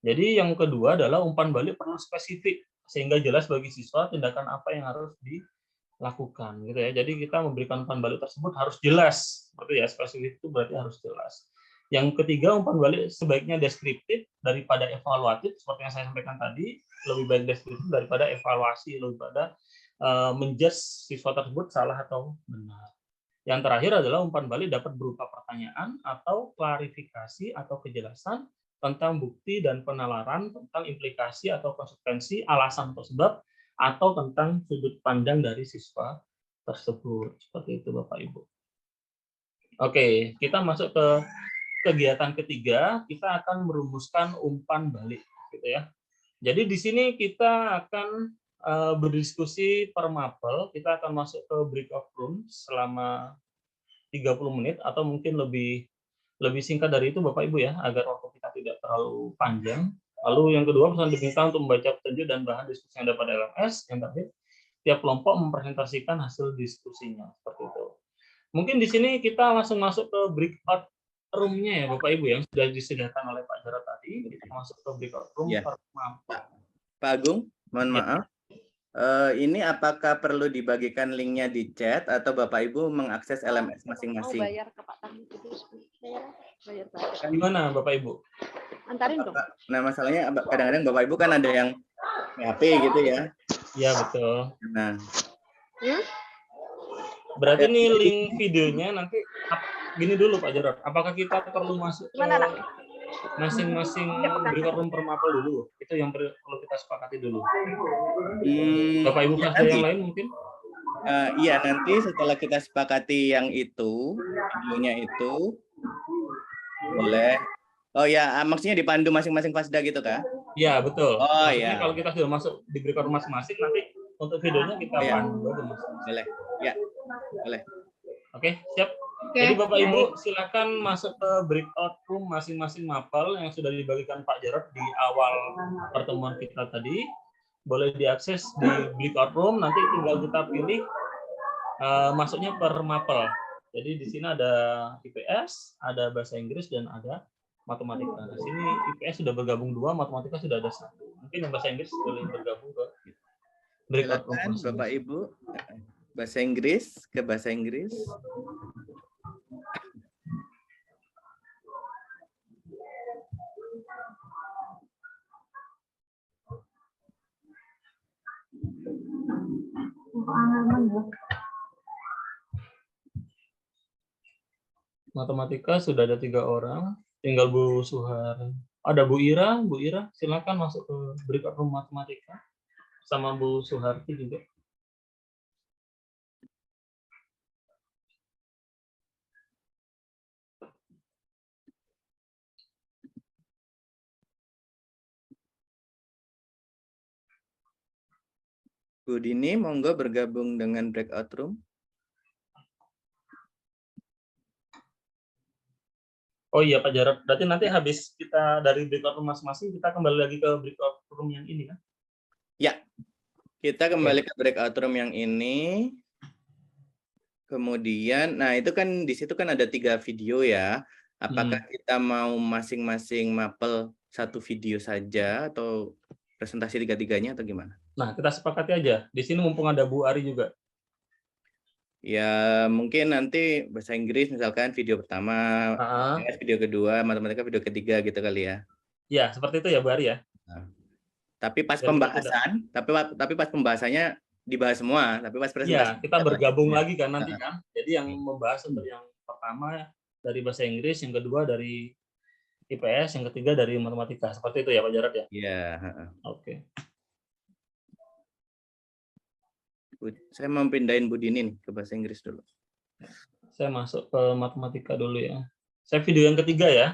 Jadi yang kedua adalah umpan balik perlu spesifik sehingga jelas bagi siswa tindakan apa yang harus dilakukan, gitu ya. Jadi kita memberikan umpan balik tersebut harus jelas, seperti ya, spesifik itu berarti harus jelas. Yang ketiga, umpan balik sebaiknya deskriptif daripada evaluatif, seperti yang saya sampaikan tadi, lebih baik deskriptif daripada evaluasi, lebih pada menjudge siswa tersebut salah atau benar. Yang terakhir adalah umpan balik dapat berupa pertanyaan atau klarifikasi atau kejelasan tentang bukti dan penalaran tentang implikasi atau konsekuensi, alasan atau sebab, atau tentang sudut pandang dari siswa tersebut. Seperti itu Bapak Ibu. Oke, kita masuk ke kegiatan ketiga, kita akan merumuskan umpan balik, gitu ya. Jadi di sini kita akan berdiskusi per mapel, kita akan masuk ke breakout room selama 30 menit atau mungkin lebih singkat dari itu Bapak Ibu ya, agar waktu kita tidak terlalu panjang. Lalu yang kedua, pesan diminta untuk membaca petunjuk dan bahan diskusi yang ada pada LMS. Yang terakhir, tiap kelompok mempresentasikan hasil diskusinya, seperti itu. Mungkin di sini kita langsung masuk ke breakout room-nya ya Bapak Ibu yang sudah disediakan oleh Pak Jarod tadi. Kita masuk ke breakout room per mapel. Pak Agung, mohon maaf. Ini apakah perlu dibagikan linknya di chat atau Bapak Ibu mengakses LMS masing-masing? Bayar ke Pak Tangguh itu bayar. Gimana Bapak Ibu? Antarin dong. Nah masalahnya kadang-kadang Bapak Ibu kan ada yang HP gitu ya? Iya betul. Nah. Berarti ini link videonya nanti gini dulu Pak Jarod. Apakah kita perlu masuk ke masing-masing breakout room per mapel dulu? Itu yang perlu kita sepakati dulu. Bapak Ibu kelas yang lain mungkin? Iya, nanti setelah kita sepakati yang itu, videonya itu, boleh. Oh ya, maksudnya dipandu masing-masing fasda gitu kah? Iya, betul. Oh iya. ya. Kalau kita sudah masuk di breakout room masing-masing, nanti untuk videonya kita pandu aja masing-masing. Boleh, ya, boleh. Oke, siap. Jadi Bapak Ibu silakan masuk ke breakout room masing-masing mapel yang sudah dibagikan Pak Jarod di awal pertemuan kita tadi. Boleh diakses di breakout room, nanti tinggal kita pilih masuknya per mapel. Jadi di sini ada IPS, ada bahasa Inggris dan ada matematika. Di sini IPS sudah bergabung 2, matematika sudah ada 1. Mungkin yang bahasa Inggris boleh bergabung ke breakout room. Bapak Ibu, bahasa Inggris ke bahasa Inggris. Matematika sudah ada 3 orang, tinggal Bu Suhar. Ada Bu Ira, silakan masuk ke breakout room matematika. sama Bu Suharti juga. Bu Dini, monggo bergabung dengan breakout room. Oh iya Pak Jarod, berarti nanti habis kita dari breakout room masing-masing, kita kembali lagi ke breakout room yang ini kan? Ya, kita kembali ke breakout room yang ini. Kemudian, nah itu kan di situ kan ada 3 video ya. Apakah kita mau masing-masing mapel 1 video saja atau presentasi 3-tiganya atau gimana? Nah, kita sepakati aja. Di sini mumpung ada Bu Ari juga. Ya, mungkin nanti bahasa Inggris misalkan video pertama, video kedua, matematika video ketiga gitu kali ya. Ya, seperti itu ya Bu Ari ya. Nah, tapi pas pembahasan, tapi pas pembahasannya dibahas semua, tapi pas presentasi. Iya, kita bergabung lagi kan nanti kan. Jadi yang membahas dari yang pertama dari bahasa Inggris, yang kedua dari IPS, yang ketiga dari matematika. Seperti itu ya Pak Jarod ya? Iya. Oke. Saya mau pindahin Bu Dini nih ke bahasa Inggris dulu. Saya masuk ke matematika dulu ya. Saya video yang ketiga ya.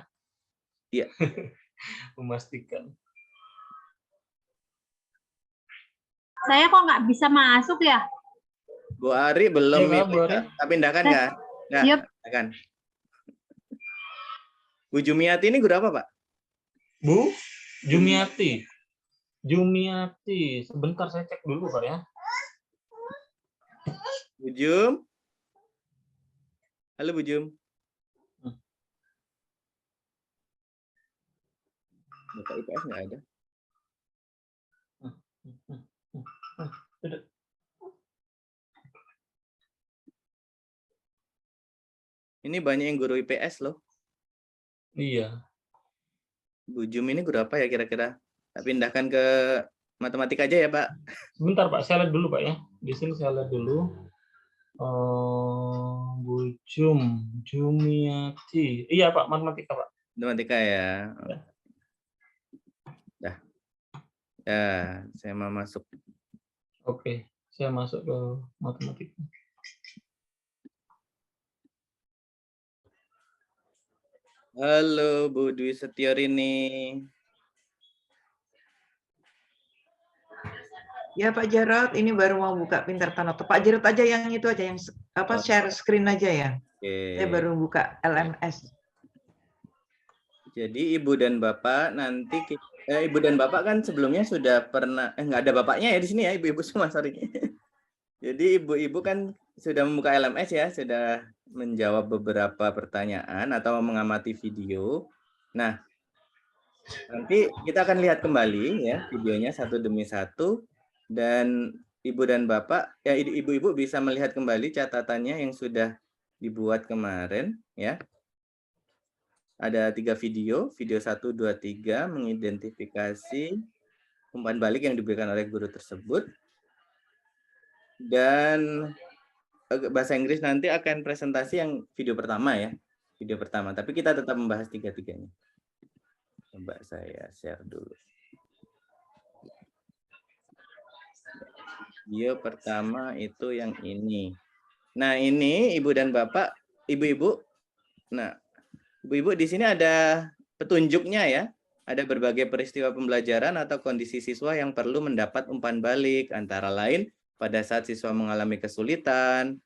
Iya. Memastikan. Saya kok nggak bisa masuk ya? Bu Ari belum Ya, Bu Ari. kita pindahkan nggak? Nggak, Yep. pindahkan. Bu Jumiati ini guru apa, Pak? Bu Jumiati. Jumiati. Sebentar saya cek dulu Pak ya. Bu Jum. Halo Bu Jum. Bapak IPS nggak ada. Ini banyak yang guru IPS loh. Iya. Bu Jum ini guru apa ya kira-kira? Tak pindahkan ke matematika aja ya Pak. Sebentar Pak, saya lihat dulu Pak ya. Di sini saya lihat dulu. Bu Jumiati. Iya Pak, matematika Pak. Matematika ya. Dah. Ya, saya mau masuk. Oke, saya masuk ke matematika. Halo Bu Dwi Setiorini. Ya Pak Jarod, ini baru mau buka Pintar Tanoto. Pak Jarod aja yang itu aja, yang share screen aja ya. Oke. Saya baru buka LMS. Jadi Ibu dan Bapak nanti Ibu dan Bapak kan sebelumnya sudah pernah nggak ada bapaknya ya di sini ya, Ibu-ibu semua, sorry. Jadi Ibu-ibu kan sudah membuka LMS ya, sudah menjawab beberapa pertanyaan atau mengamati video. Nah, nanti kita akan lihat kembali ya videonya satu demi satu, dan Ibu dan Bapak ya, Ibu-ibu bisa melihat kembali catatannya yang sudah dibuat kemarin ya. Ada 3 video, video 1, 2, 3 mengidentifikasi umpan balik yang diberikan oleh guru tersebut. Dan bahasa Inggris nanti akan presentasi yang video pertama ya, video pertama. Tapi kita tetap membahas 3-tiganya. Coba saya share dulu. Video pertama itu yang ini. Nah ini Ibu dan Bapak, Ibu-ibu. Nah, Ibu-ibu di sini ada petunjuknya ya. Ada berbagai peristiwa pembelajaran atau kondisi siswa yang perlu mendapat umpan balik, antara lain pada saat siswa mengalami kesulitan,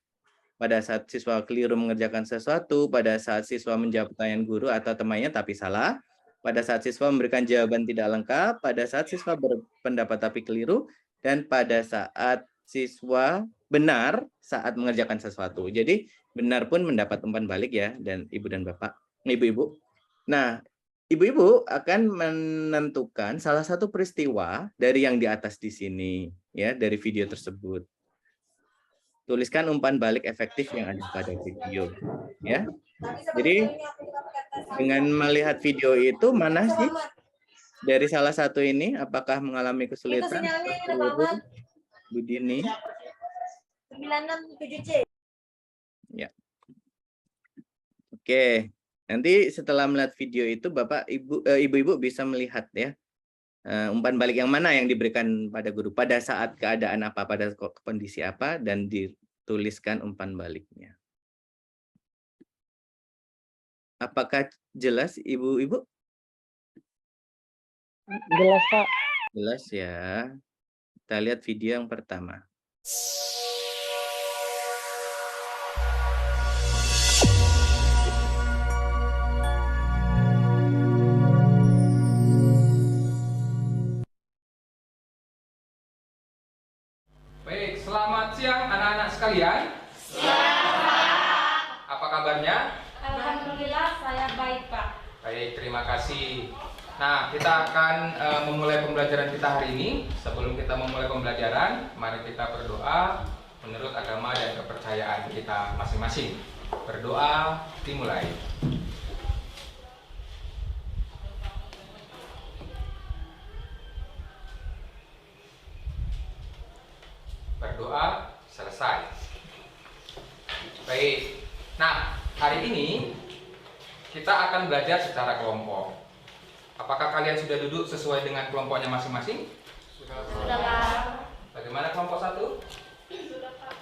pada saat siswa keliru mengerjakan sesuatu, pada saat siswa menjawab pertanyaan guru atau temannya tapi salah, pada saat siswa memberikan jawaban tidak lengkap, pada saat siswa berpendapat tapi keliru, dan pada saat siswa benar saat mengerjakan sesuatu. Jadi benar pun mendapat umpan balik ya, dan Ibu dan Bapak, Ibu-ibu. Nah, Ibu-ibu akan menentukan salah satu peristiwa dari yang di atas di sini, ya, dari video tersebut. Tuliskan umpan balik efektif yang ada pada video, ya. Jadi dengan melihat video itu, mana sih dari salah satu ini, apakah mengalami kesulitan? Bu Dini. 967C. Ya. Oke. Nanti setelah melihat video itu, Bapak, Ibu-ibu bisa melihat ya. umpan balik yang mana yang diberikan pada guru pada saat keadaan apa, pada kondisi apa, dan dituliskan umpan baliknya. Apakah jelas Ibu-ibu? Jelas, Pak. Jelas ya. Kita lihat video yang pertama. Baik, selamat siang anak-anak sekalian. Selamat. Apa kabarnya? Alhamdulillah saya baik, Pak. Baik, terima kasih. Nah, kita akan memulai pembelajaran kita hari ini. Sebelum kita memulai pembelajaran, mari kita berdoa menurut agama dan kepercayaan kita masing-masing. Berdoa dimulai. Berdoa selesai. Baik. Nah, hari ini kita akan belajar secara kelompok. Apakah kalian sudah duduk sesuai dengan kelompoknya masing-masing? Sudah, Pak. Bagaimana kelompok 1? Sudah, Pak.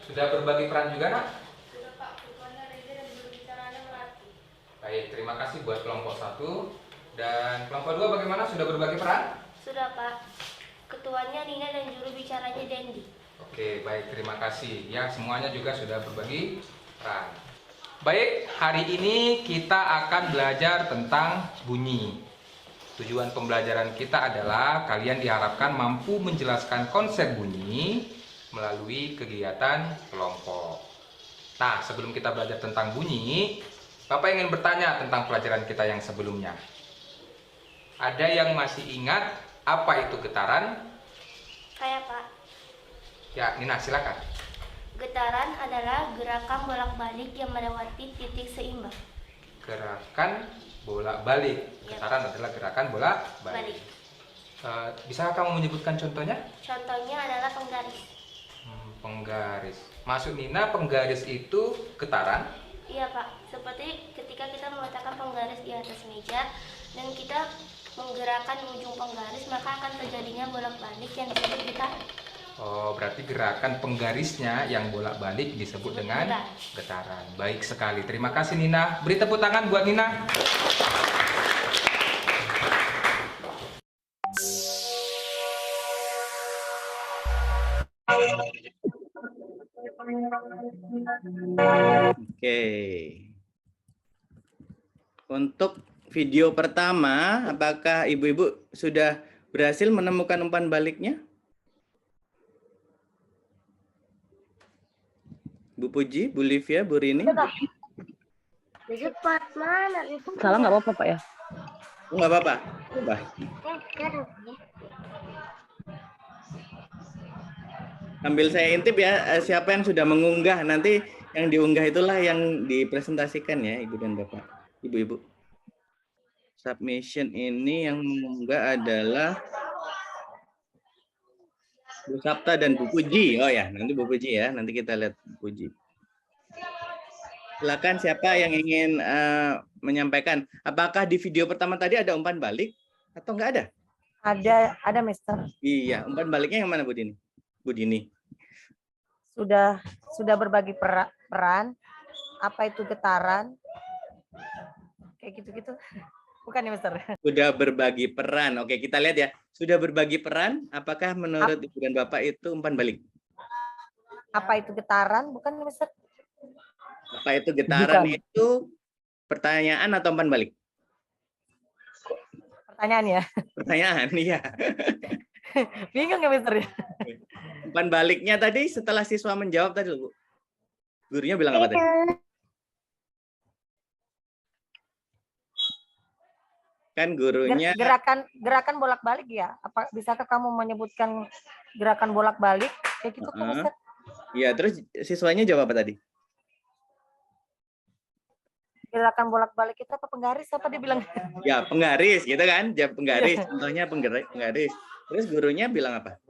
Sudah berbagi peran juga, Nak? Sudah, Pak. Ketuanya Reza dan berbicaranya Melati. Baik, terima kasih buat kelompok 1. Dan kelompok 2 bagaimana? Sudah berbagi peran? Sudah, Pak. Ketuanya Nina dan juru bicaranya Dendi. Oke, baik, terima kasih. Ya, semuanya juga sudah berbagi peran. Baik, hari ini kita akan belajar tentang bunyi. Tujuan pembelajaran kita adalah kalian diharapkan mampu menjelaskan konsep bunyi melalui kegiatan kelompok. Nah, sebelum kita belajar tentang bunyi, Bapak ingin bertanya tentang pelajaran kita yang sebelumnya. Ada yang masih ingat apa itu getaran? Saya, Pak. Ya, Nina, silakan. Getaran adalah gerakan bolak-balik yang melewati titik seimbang. Gerakan bolak-balik. Getaran adalah gerakan bolak-balik. Bisa kamu menyebutkan contohnya? Contohnya adalah penggaris. Penggaris. Maksud Nina, penggaris itu getaran? Iya, Pak. Seperti ketika kita meletakkan penggaris di atas meja dan kita menggerakkan ujung penggaris, maka akan terjadinya bolak-balik yang disebut getaran. Oh, berarti gerakan penggarisnya yang bolak-balik disebut dengan getaran. Baik sekali. Terima kasih, Nina. Beri tepuk tangan buat Nina. Oke. Untuk video pertama, apakah ibu-ibu sudah berhasil menemukan umpan baliknya? Bu Puji, Bu Livia, Bu Rini? Cepat mana itu? Salah nggak apa-apa, Pak ya? Nggak apa-apa. Coba. Sambil saya intip ya, siapa yang sudah mengunggah, nanti yang diunggah itulah yang dipresentasikan ya, Ibu dan Bapak. Ibu-ibu. Submission ini yang mengunggah adalah Bu Sapta dan Bu Puji. Oh ya, nanti Bu Puji ya. Nanti kita lihat Bu Puji. Silakan siapa yang ingin menyampaikan. Apakah di video pertama tadi ada umpan balik atau enggak ada? Ada, Mister. Iya, umpan baliknya yang mana Bu Dini? Bu Dini. Sudah berbagi peran. Apa itu getaran? Kayak gitu-gitu. Bukan ya, Mister? Sudah berbagi peran. Oke, kita lihat ya. Sudah berbagi peran, apakah menurut Ibu dan Bapak itu umpan balik? Apa itu getaran? Bukan, Mister? Apa itu getaran? Bukan. Itu pertanyaan atau umpan balik? Pertanyaan ya? Pertanyaan, iya. Bingung ya, Mister? Umpan baliknya tadi setelah siswa menjawab tadi, Bu. Gurunya bilang apa tadi? Kan gurunya gerakan bolak-balik ya. Apa bisakah kamu menyebutkan gerakan bolak-balik kayak gitu kan, Mister? Iya, terus siswanya jawab apa tadi? Gerakan bolak-balik itu apa, penggaris apa dia bilang? Ya, penggaris gitu kan? Jawab penggaris. Contohnya penggaris. Terus gurunya bilang apa?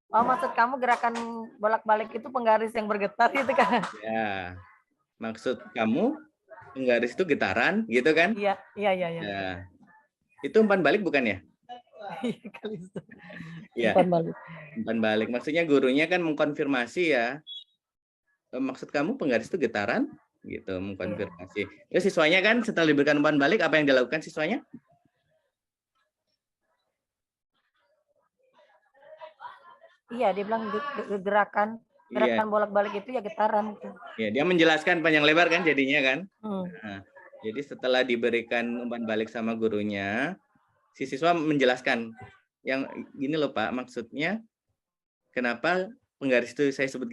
Oh, maksud kamu gerakan bolak-balik itu penggaris yang bergetar gitu kan? Ya. Maksud kamu penggaris itu getaran, gitu kan? Iya. Ya. Itu umpan balik bukan ya? Iya. Umpan balik. Umpan balik. Maksudnya gurunya kan mengkonfirmasi ya. Maksud kamu penggaris itu getaran? Gitu, mengkonfirmasi. Terus siswanya kan setelah diberikan umpan balik, apa yang dilakukan siswanya? Iya, dia bilang gerakan bolak-balik itu ya getaran itu. Ya, dia menjelaskan panjang lebar kan jadinya kan. Nah, jadi setelah diberikan umpan balik sama gurunya, si siswa menjelaskan yang gini loh Pak, maksudnya kenapa penggaris itu saya sebut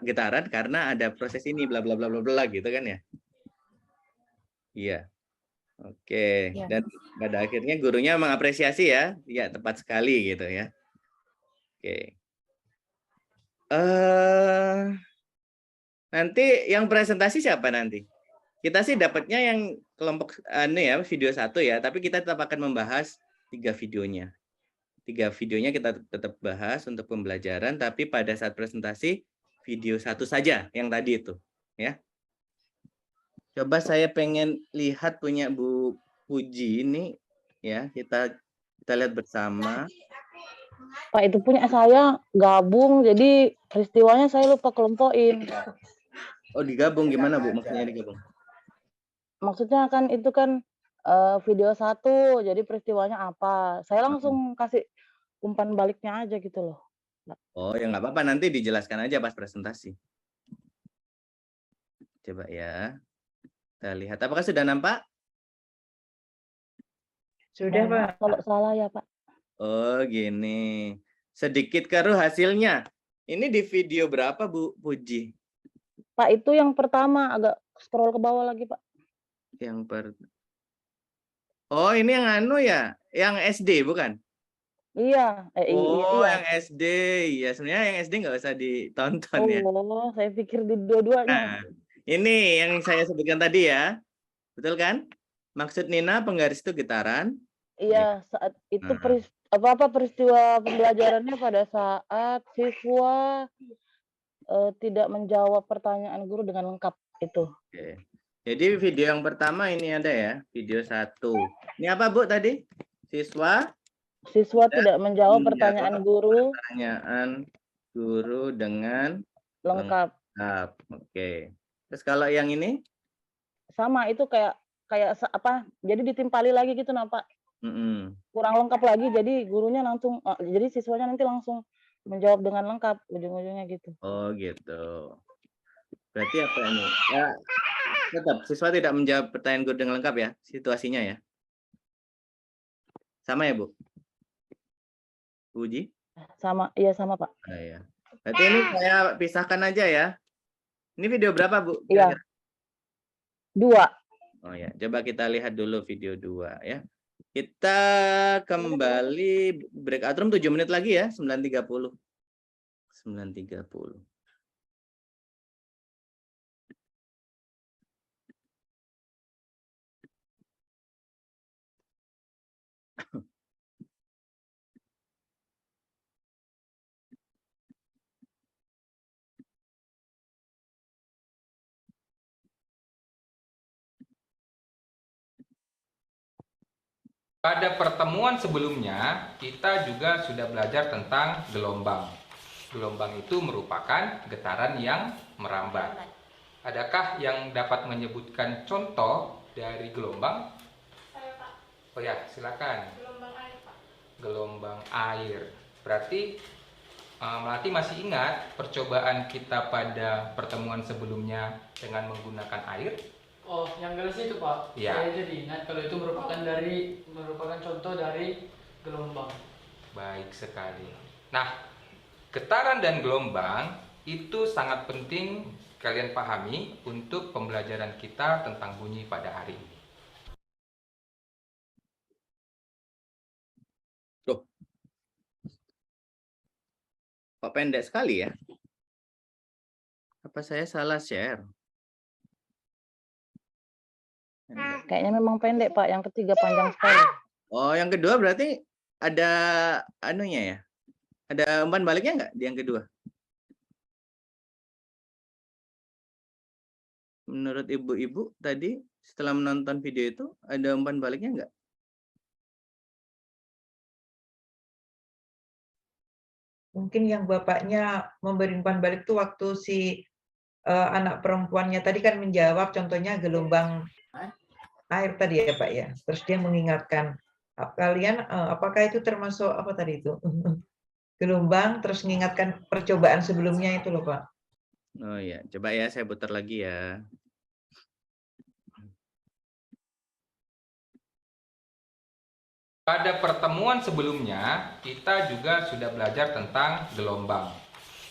getaran karena ada proses ini bla bla bla bla bla gitu kan ya. Iya. Oke, Ya. Dan pada akhirnya gurunya mengapresiasi ya, ya tepat sekali gitu ya. Oke. Nanti yang presentasi siapa nanti? Kita sih dapatnya yang kelompok video 1 ya, tapi kita tetap akan membahas 3 videonya. 3 videonya kita tetap bahas untuk pembelajaran, tapi pada saat presentasi video 1 saja yang tadi itu, ya. Coba saya pengen lihat punya Bu Puji ini, ya. Kita lihat bersama. Pak, itu punya saya gabung, jadi peristiwanya saya lupa kelompokin. Oh, digabung gimana Bu? Maksudnya digabung? Maksudnya kan itu kan video 1, jadi peristiwanya apa. Saya langsung kasih umpan baliknya aja gitu loh. Oh, ya nggak apa-apa, nanti dijelaskan aja pas presentasi. Coba ya. Kita lihat, apakah sudah nampak? Sudah, Pak. Kalau salah ya, Pak. Oh, gini. Sedikit keruh hasilnya. Ini di video berapa, Bu Puji? Pak, itu yang pertama, agak scroll ke bawah lagi, Pak. Oh, ini yang anu ya? Yang SD, bukan? Iya. Oh, iya. yang SD. Ya, sebenarnya yang SD nggak usah ditonton ya. Oh, saya pikir di dua-duanya. Nah, ini yang saya sebutkan tadi ya. Betul kan? Maksud Nina penggaris itu getaran. Iya, saat itu peristiwa pembelajarannya pada saat siswa tidak menjawab pertanyaan guru dengan lengkap itu. Oke. Jadi video yang pertama ini ada ya, video 1. Ini apa Bu tadi? Siswa tidak menjawab pertanyaan guru. Pertanyaan guru dengan lengkap. Oke. Terus kalau yang ini? Sama, itu kayak apa? Jadi ditimpali lagi gitu, Pak. Kurang lengkap lagi, jadi gurunya langsung, jadi siswanya nanti langsung menjawab dengan lengkap ujung-ujungnya gitu. Oh gitu. Berarti apa ini? Ya, tetap siswa tidak menjawab pertanyaan guru dengan lengkap ya, situasinya ya. Sama ya Bu? Uji? Sama, iya sama Pak. Ya. Berarti ini saya pisahkan aja ya. Ini video berapa Bu? Iya. 2. Oh ya, coba kita lihat dulu video 2 ya. Kita kembali breakout room 7 menit lagi ya, 9.30. 9.30. Pada pertemuan sebelumnya, kita juga sudah belajar tentang gelombang. Gelombang itu merupakan getaran yang merambat. Adakah yang dapat menyebutkan contoh dari gelombang? Oh ya, silakan. Gelombang air, Pak. Gelombang air. Berarti Melati masih ingat percobaan kita pada pertemuan sebelumnya dengan menggunakan air? Oh, yang garis itu Pak. Ya. Saya jadi ingat kalau itu merupakan contoh dari gelombang. Baik sekali. Nah, getaran dan gelombang itu sangat penting kalian pahami untuk pembelajaran kita tentang bunyi pada hari ini. Tuh. Kok pendek sekali ya? Apa saya salah share? Kayaknya memang pendek Pak, yang ketiga panjang sekali. Oh, yang kedua berarti ada anunya ya? Ada umpan baliknya nggak di yang kedua? Menurut ibu-ibu tadi setelah menonton video itu ada umpan baliknya nggak? mungkin yang bapaknya memberi umpan balik tuh waktu si anak perempuannya tadi kan menjawab contohnya gelombang air tadi ya Pak ya. Terus dia mengingatkan kalian apakah itu termasuk apa tadi itu? Gelombang terus mengingatkan percobaan sebelumnya itu loh Pak. Oh ya, coba ya saya putar lagi ya. Pada pertemuan sebelumnya, kita juga sudah belajar tentang gelombang.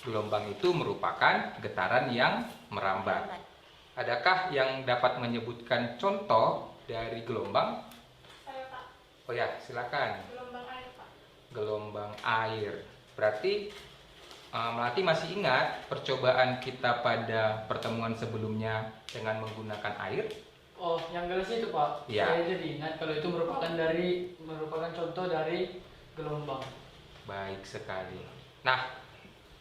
Gelombang itu merupakan getaran yang merambat. Adakah yang dapat menyebutkan contoh dari gelombang? Oh ya, silakan. Gelombang air, Pak. Gelombang air. Berarti Melati masih ingat percobaan kita pada pertemuan sebelumnya dengan menggunakan air? Oh, yang gelas itu Pak. Ya. Saya jadi ingat kalau itu merupakan contoh dari gelombang. Baik sekali. Nah,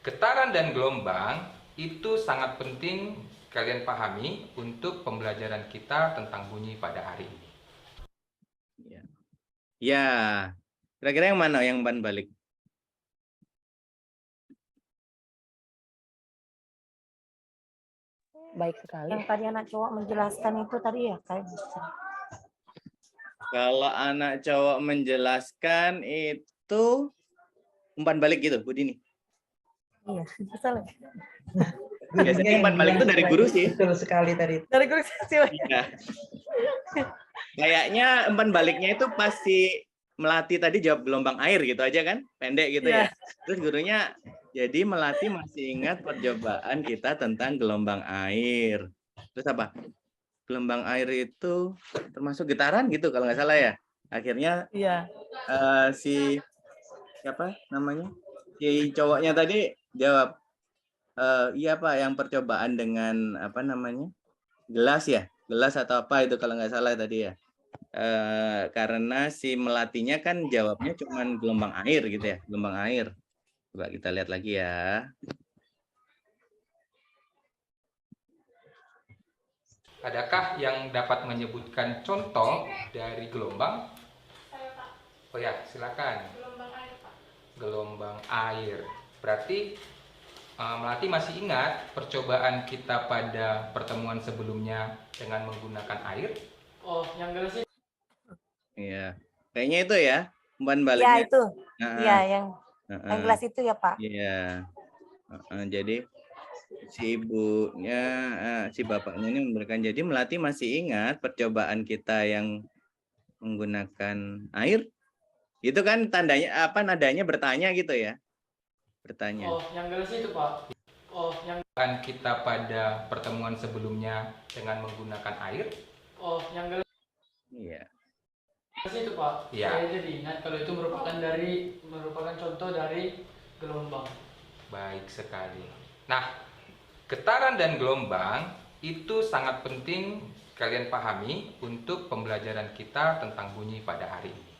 getaran dan gelombang itu sangat penting kalian pahami untuk pembelajaran kita tentang bunyi pada hari ini. Ya, kira-kira yang mana yang umpan balik? Baik sekali. Yang tadi anak cowok menjelaskan itu tadi ya kayak bisa. Kalau anak cowok menjelaskan itu umpan balik gitu, Bu Dini. Iya, betul. Biasanya umpan balik itu dari guru sih. Betul sekali tadi. Dari guru sih. Ya. Kayaknya umpan baliknya itu pasti Melati tadi jawab gelombang air gitu aja kan, pendek gitu ya. Terus gurunya jadi Melati masih ingat percobaan kita tentang gelombang air. Terus apa? Gelombang air itu termasuk getaran gitu kalau nggak salah ya. Akhirnya si siapa namanya? Si cowoknya tadi jawab iya Pak, yang percobaan dengan apa namanya? Gelas ya? Gelas atau apa itu kalau nggak salah tadi ya. Karena si Melatinya kan jawabnya cuman gelombang air gitu ya, gelombang air. Coba kita lihat lagi ya. Adakah yang dapat menyebutkan contoh dari gelombang? Saya, Pak. Oh ya, silakan. Gelombang air, Pak. Gelombang air. Berarti Melati masih ingat percobaan kita pada pertemuan sebelumnya dengan menggunakan air? Oh, yang gelas itu. Iya, kayaknya itu ya umpan Iya baliknya. itu. Iya yang gelas itu ya Pak. Iya. Jadi si ibunya, si bapaknya ini memberikan. Jadi Melati masih ingat percobaan kita yang menggunakan air. Itu kan tandanya apa? Nadanya bertanya gitu ya? Bertanya. Oh, yang gelas itu Pak. Oh, yang kita pada pertemuan sebelumnya dengan menggunakan air? Oh, yang gelas Iya. itu Pak. Iya. Saya jadi ingat kalau itu merupakan contoh dari gelombang. Baik sekali. Nah, getaran dan gelombang itu sangat penting kalian pahami untuk pembelajaran kita tentang bunyi pada hari ini.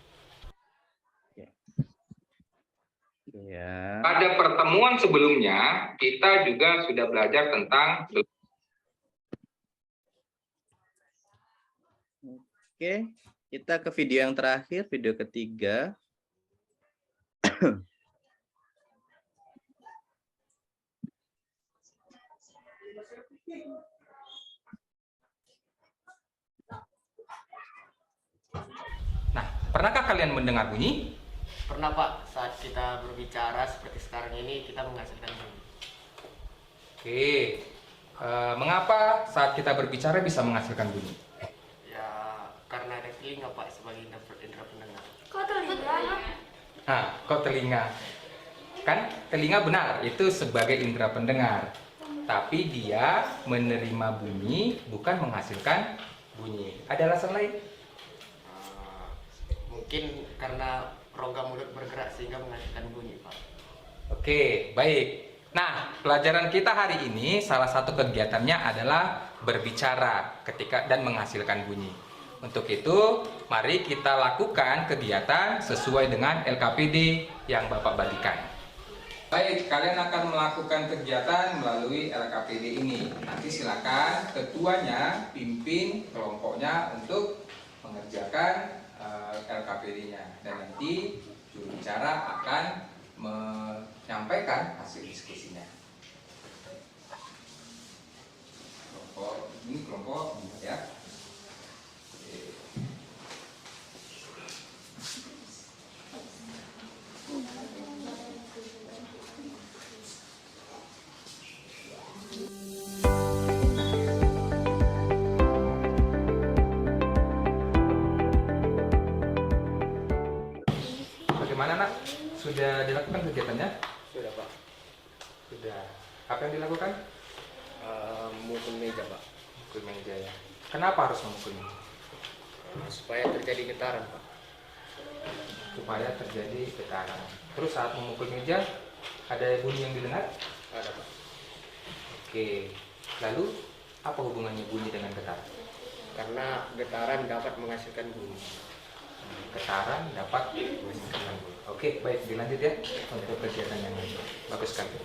Ya. Pada pertemuan sebelumnya, kita juga sudah belajar tentang. Oke, kita ke video yang terakhir, video ketiga. Nah, pernahkah kalian mendengar bunyi? Pernah Pak, saat kita berbicara seperti sekarang ini kita menghasilkan bunyi. Oke, mengapa saat kita berbicara bisa menghasilkan bunyi? Ya, karena ada telinga Pak sebagai indera pendengar. Kok telinga? Nah, kok telinga? Kan telinga benar, itu sebagai indera pendengar. Tapi dia menerima bunyi, bukan menghasilkan bunyi. Ada alasan lain? Mungkin karena rongga mulut bergerak sehingga menghasilkan bunyi Pak. Oke, baik. Nah, pelajaran kita hari ini salah satu kegiatannya adalah berbicara ketika dan menghasilkan bunyi. Untuk itu, mari kita lakukan kegiatan sesuai dengan LKPD yang Bapak bagikan. Baik, kalian akan melakukan kegiatan melalui LKPD ini. Nanti silakan ketuanya pimpin kelompoknya untuk mengerjakan LKPD-nya. Dan nanti juru bicara akan menyampaikan hasil diskusinya. Kelompok ya. Bagaimana nak? Sudah dilakukan kegiatannya? Sudah Pak. Sudah. Apa yang dilakukan? Memukul meja Pak. Memukul meja ya. Kenapa harus memukul meja? Supaya terjadi getaran Pak. Supaya terjadi getaran. Terus saat memukul meja ada bunyi yang didengar? Ada Pak. Oke. Lalu apa hubungannya bunyi dengan getaran? Karena getaran dapat menghasilkan bunyi. Getaran dapat menghasilkan bunyi. Oke, baik, dilanjut ya untuk kegiatan yang lain. Bagus sekali.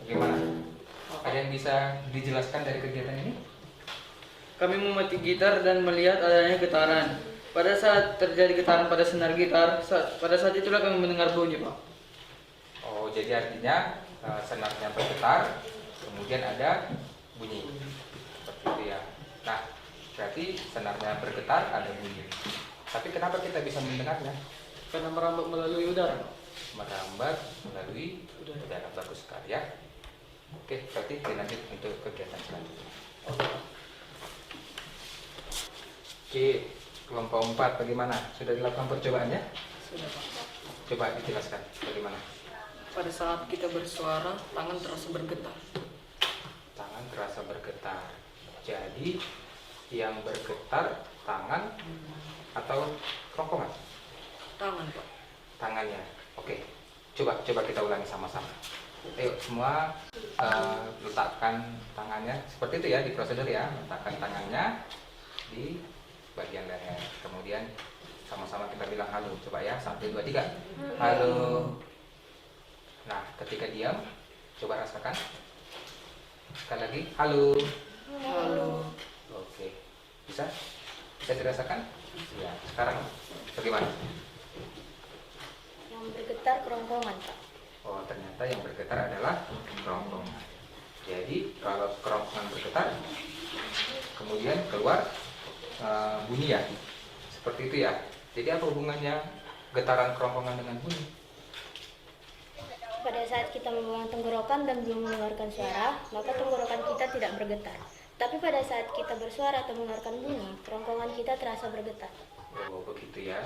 Bagaimana? Ada yang bisa dijelaskan dari kegiatan ini? Kami memetik gitar dan melihat adanya getaran. Pada saat terjadi getaran pada senar gitar, pada saat itulah kami mendengar bunyi, Pak. Oh, jadi artinya senarnya bergetar, kemudian ada bunyi. Seperti itu ya. Nah, berarti senarnya bergetar, ada bunyi. Tapi kenapa kita bisa mendengarnya? Karena merambat melalui udara. Merambat melalui udara. Bagus sekali ya. Oke, berarti dilanjut untuk kegiatan selanjutnya. Oke, kelompok 4 bagaimana? Sudah dilakukan percobaannya? Sudah Pak. Coba dijelaskan bagaimana. Pada saat kita bersuara, tangan terasa bergetar. Tangan terasa bergetar. Jadi yang bergetar tangan atau kerongkongan? Tangan Pak. Tangannya. Oke. Coba kita ulangi sama-sama. Ayo semua letakkan tangannya seperti itu ya di prosedur ya. Letakkan tangannya di bagian leher. Kemudian sama-sama kita bilang halo. Coba ya, 1, 2, 3. Halo. Nah, ketika diam, coba rasakan. Sekali lagi, halo. Halo. Oke. Bisa dirasakan? Ya. Sekarang bagaimana? Yang bergetar kerongkongan, Pak. Oh, ternyata yang bergetar adalah kerongkongan. Jadi kalau kerongkongan bergetar, kemudian keluar bunyi ya, seperti itu ya. Jadi apa hubungannya getaran kerongkongan dengan bunyi? Pada saat kita membuang tenggorokan dan belum mengeluarkan suara, maka tenggorokan kita tidak bergetar. Tapi pada saat kita bersuara atau mengeluarkan bunyi, kerongkongan kita terasa bergetar. Oh, begitu ya.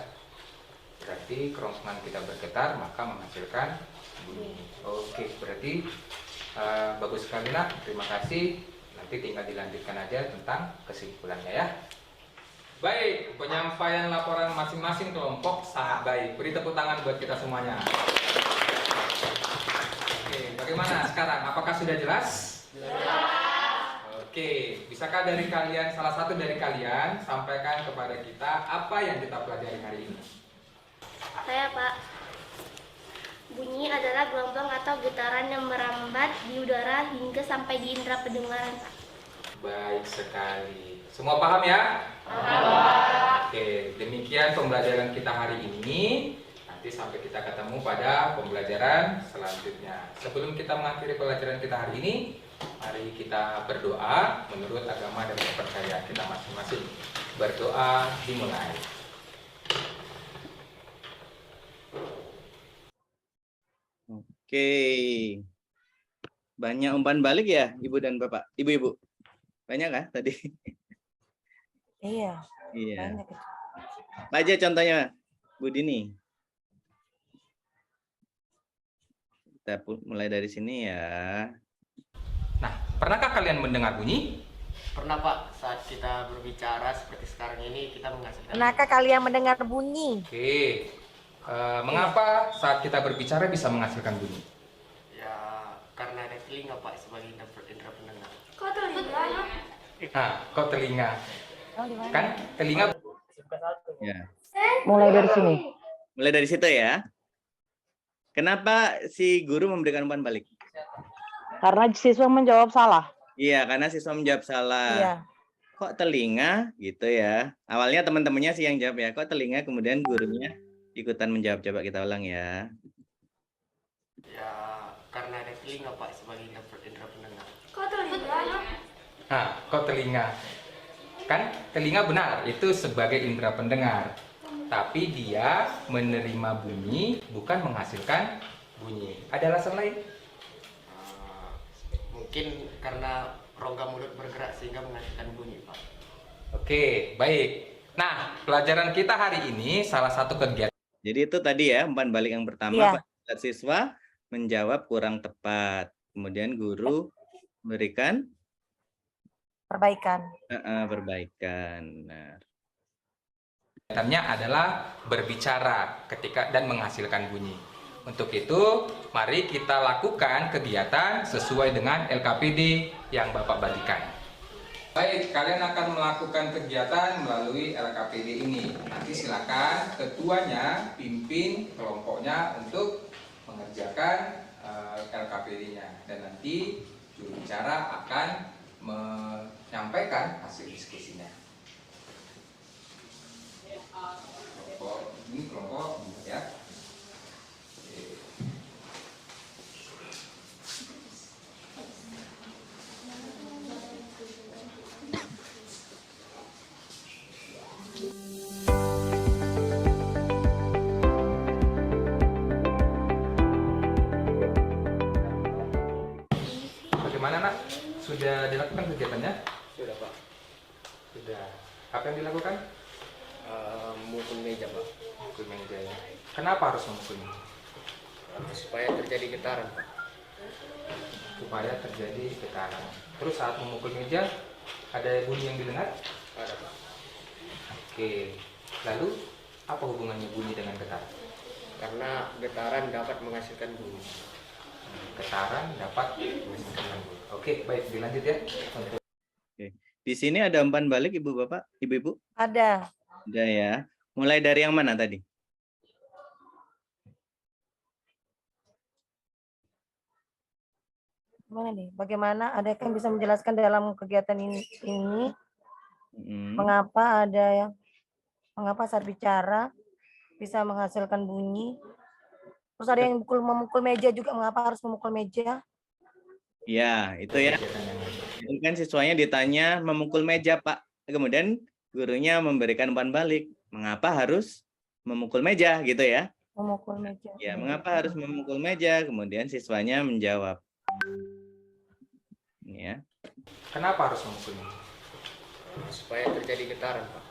Berarti kerongkongan kita bergetar, maka menghasilkan bunyi. Oke, berarti bagus sekali nak. Terima kasih. Nanti tinggal dilanjutkan aja tentang kesimpulannya ya. Baik, penyampaian laporan masing-masing kelompok sangat baik. Beri tepuk tangan buat kita semuanya. Oke, bagaimana sekarang? Apakah sudah jelas? Oke, bisakah dari kalian, salah satu dari kalian sampaikan kepada kita apa yang kita pelajari hari ini? Saya, Pak. Bunyi adalah gelombang atau getaran yang merambat di udara hingga sampai di indera pendengaran, Pak. Baik sekali. Semua paham ya? Paham. Oke, demikian pembelajaran kita hari ini. Nanti sampai kita ketemu pada pembelajaran selanjutnya. Sebelum kita mengakhiri pelajaran kita hari ini, mari kita berdoa menurut agama dan kepercayaan kita masing-masing. Berdoa dimulai. Oke. Banyak umpan balik ya, Ibu dan Bapak? Ibu-ibu. Banyak kan tadi? Iya. Iya. Banyak itu. Aja contohnya, Bu Dini. Kita mulai dari sini ya. Nah, pernahkah kalian mendengar bunyi? Pernah Pak, saat kita berbicara seperti sekarang ini kita menghasilkan. Pernahkah kalian mendengar bunyi? Oke. Mengapa saat kita berbicara bisa menghasilkan bunyi? Ya, karena ada telinga Pak sebagai indera pendengar. Kok telinga? Nah, kok telinga? Kan telinga. Ya. Mulai dari sini. Mulai dari situ ya. Kenapa si guru memberikan umpan balik? Karena siswa menjawab salah. Iya, karena siswa menjawab salah. Iya. kok telinga gitu ya. Awalnya teman-temannya sih yang jawab ya, kok telinga, kemudian gurunya ikutan menjawab. Coba kita ulang ya. Ya, karena ada telinga Pak sebagai indera pendengar. Kok telinga? Nah, kok telinga? Kan telinga benar, itu sebagai indera pendengar. Tapi dia menerima bunyi, bukan menghasilkan bunyi. Ada alasan lain? Mungkin karena rongga mulut bergerak sehingga menghasilkan bunyi Pak. Oke, baik. Nah, pelajaran kita hari ini salah satu kegiatan. Jadi itu tadi ya, umpan balik yang pertama, Iya. pada saat siswa menjawab kurang tepat. Kemudian guru memberikan Perbaikan. perbaikan. Nah, Kegiatannya adalah berbicara ketika dan menghasilkan bunyi. Untuk itu, mari kita lakukan kegiatan sesuai dengan LKPD yang Bapak bagikan. Baik, kalian akan melakukan kegiatan melalui LKPD ini. Nanti silakan ketuanya pimpin kelompoknya untuk mengerjakan LKPD-nya. Dan nanti juru bicara akan menyampaikan hasil diskusinya. Kelompok ya. Bagaimana nak? Sudah dilakukan kegiatannya? Sudah Pak. Sudah. Apa yang dilakukan? Memukul meja Pak. Memukul meja ya. Kenapa harus memukulnya? Supaya terjadi getaran Pak. Supaya terjadi getaran. Terus saat memukul meja ada bunyi yang didengar? Ada Pak. Oke. Lalu apa hubungannya bunyi dengan getaran? Karena getaran dapat menghasilkan bunyi. Getaran dapat menghasilkan bunyi. Oke, baik, dilanjut ya. Oke. Di sini ada umpan balik Ibu Bapak, Ibu-ibu? Ada. Ada ya. Mulai dari yang mana tadi? Gimana nih? Bagaimana? Ada yang bisa menjelaskan dalam kegiatan ini mengapa saat bicara bisa menghasilkan bunyi? Terus ada yang memukul meja juga, mengapa harus memukul meja? Ya, itu ya. Itu kan siswanya ditanya memukul meja, Pak. Kemudian gurunya memberikan umpan balik. Mengapa harus memukul meja gitu ya? Memukul meja. Ya, mengapa harus memukul meja? Kemudian siswanya menjawab. Ya. Kenapa harus memukul meja? Supaya terjadi getaran Pak.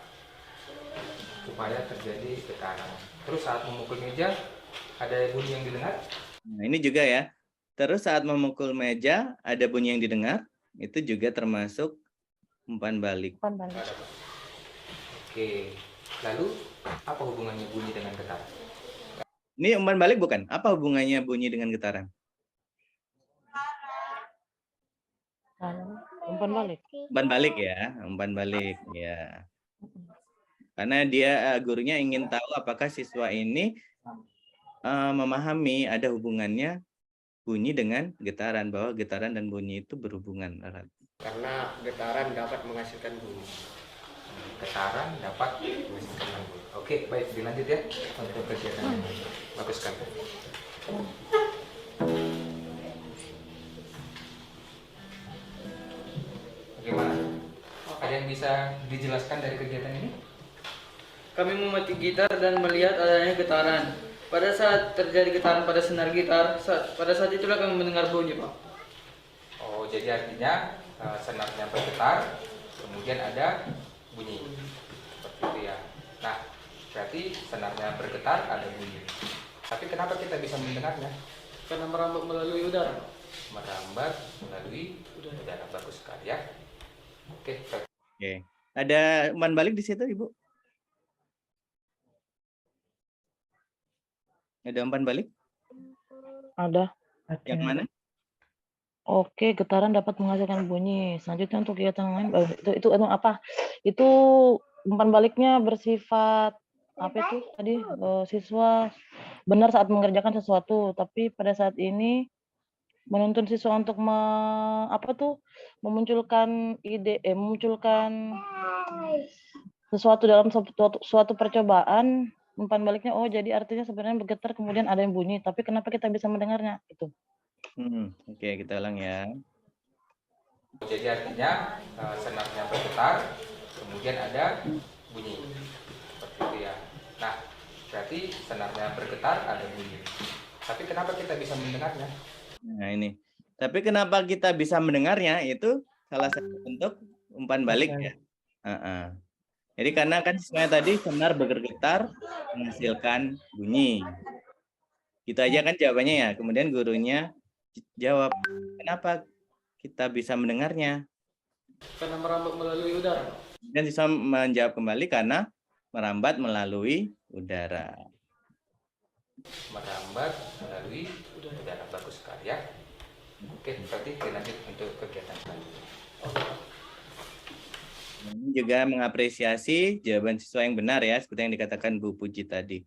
Supaya terjadi getaran. Terus saat memukul meja ada bunyi yang didengar? Nah, ini juga ya. Terus saat memukul meja ada bunyi yang didengar, itu juga termasuk umpan balik. Umpan balik. Oke. Lalu apa hubungannya bunyi dengan getaran? Ini umpan balik bukan? Apa hubungannya bunyi dengan getaran? Umpan balik. Umpan balik ya, umpan balik ya. Karena dia gurunya ingin tahu apakah siswa ini memahami ada hubungannya bunyi dengan getaran, bahwa getaran dan bunyi itu berhubungan erat. Karena getaran dapat menghasilkan bunyi. Getaran dapat menghasilkan bunyi. Oke, baik, dilanjut ya untuk kegiatan. Bagus sekali. Bagaimana? Ada yang bisa dijelaskan dari kegiatan ini? Kami memetik gitar dan melihat adanya getaran. Pada saat terjadi getaran pada senar gitar, pada saat itulah kami mendengar bunyi, Pak. Oh, jadi artinya senarnya bergetar, kemudian ada bunyi. Seperti itu ya. Nah, berarti senarnya bergetar, ada bunyi. Tapi kenapa kita bisa mendengarnya? Karena merambat melalui udara, Pak. Merambat melalui udara. Bagus sekali ya. Oke, baik. Oke. Ada umpan balik di situ, Ibu? Ada umpan balik? Ada. Yang mana? Oke, getaran dapat menghasilkan bunyi. Selanjutnya untuk kegiatan lain, itu apa? Itu umpan baliknya bersifat apa itu tadi? Siswa benar saat mengerjakan sesuatu, tapi pada saat ini menuntun siswa untuk memunculkan ide, memunculkan sesuatu dalam suatu percobaan. Umpan baliknya, oh jadi artinya sebenarnya bergetar kemudian ada yang bunyi, tapi kenapa kita bisa mendengarnya? Itu. Oke, kita ulang ya. Jadi artinya senarnya bergetar, kemudian ada bunyi. Seperti itu ya. Nah, berarti senarnya bergetar, ada bunyi. Tapi kenapa kita bisa mendengarnya? Nah ini. Tapi kenapa kita bisa mendengarnya itu salah satu bentuk umpan balik ya. Jadi karena kan semuanya tadi senar bergetar menghasilkan bunyi. Gitu aja kan jawabannya ya. Kemudian gurunya jawab, kenapa kita bisa mendengarnya? Karena merambat melalui udara. Dan siswa menjawab kembali karena merambat melalui udara. Merambat melalui udara. Bagus sekali ya. Oke, berarti lanjut untuk kegiatan selanjutnya. Ini juga mengapresiasi jawaban siswa yang benar ya, seperti yang dikatakan Bu Puji tadi.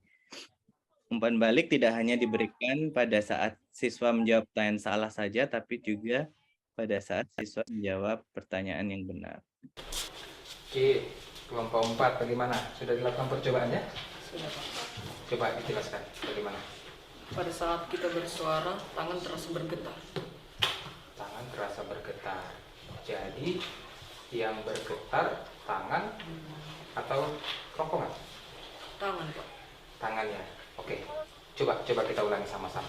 Umpan balik tidak hanya diberikan pada saat siswa menjawab pertanyaan salah saja, tapi juga pada saat siswa menjawab pertanyaan yang benar. Oke, kelompok 4 bagaimana? Sudah dilakukan percobaannya? Sudah, Pak. Coba dijelaskan bagaimana. Pada saat kita bersuara, tangan terasa bergetar. Tangan terasa bergetar. Jadi yang bergetar tangan atau kerongkongan? Tangan, Pak. Tangannya. Oke. Coba kita ulangi sama-sama.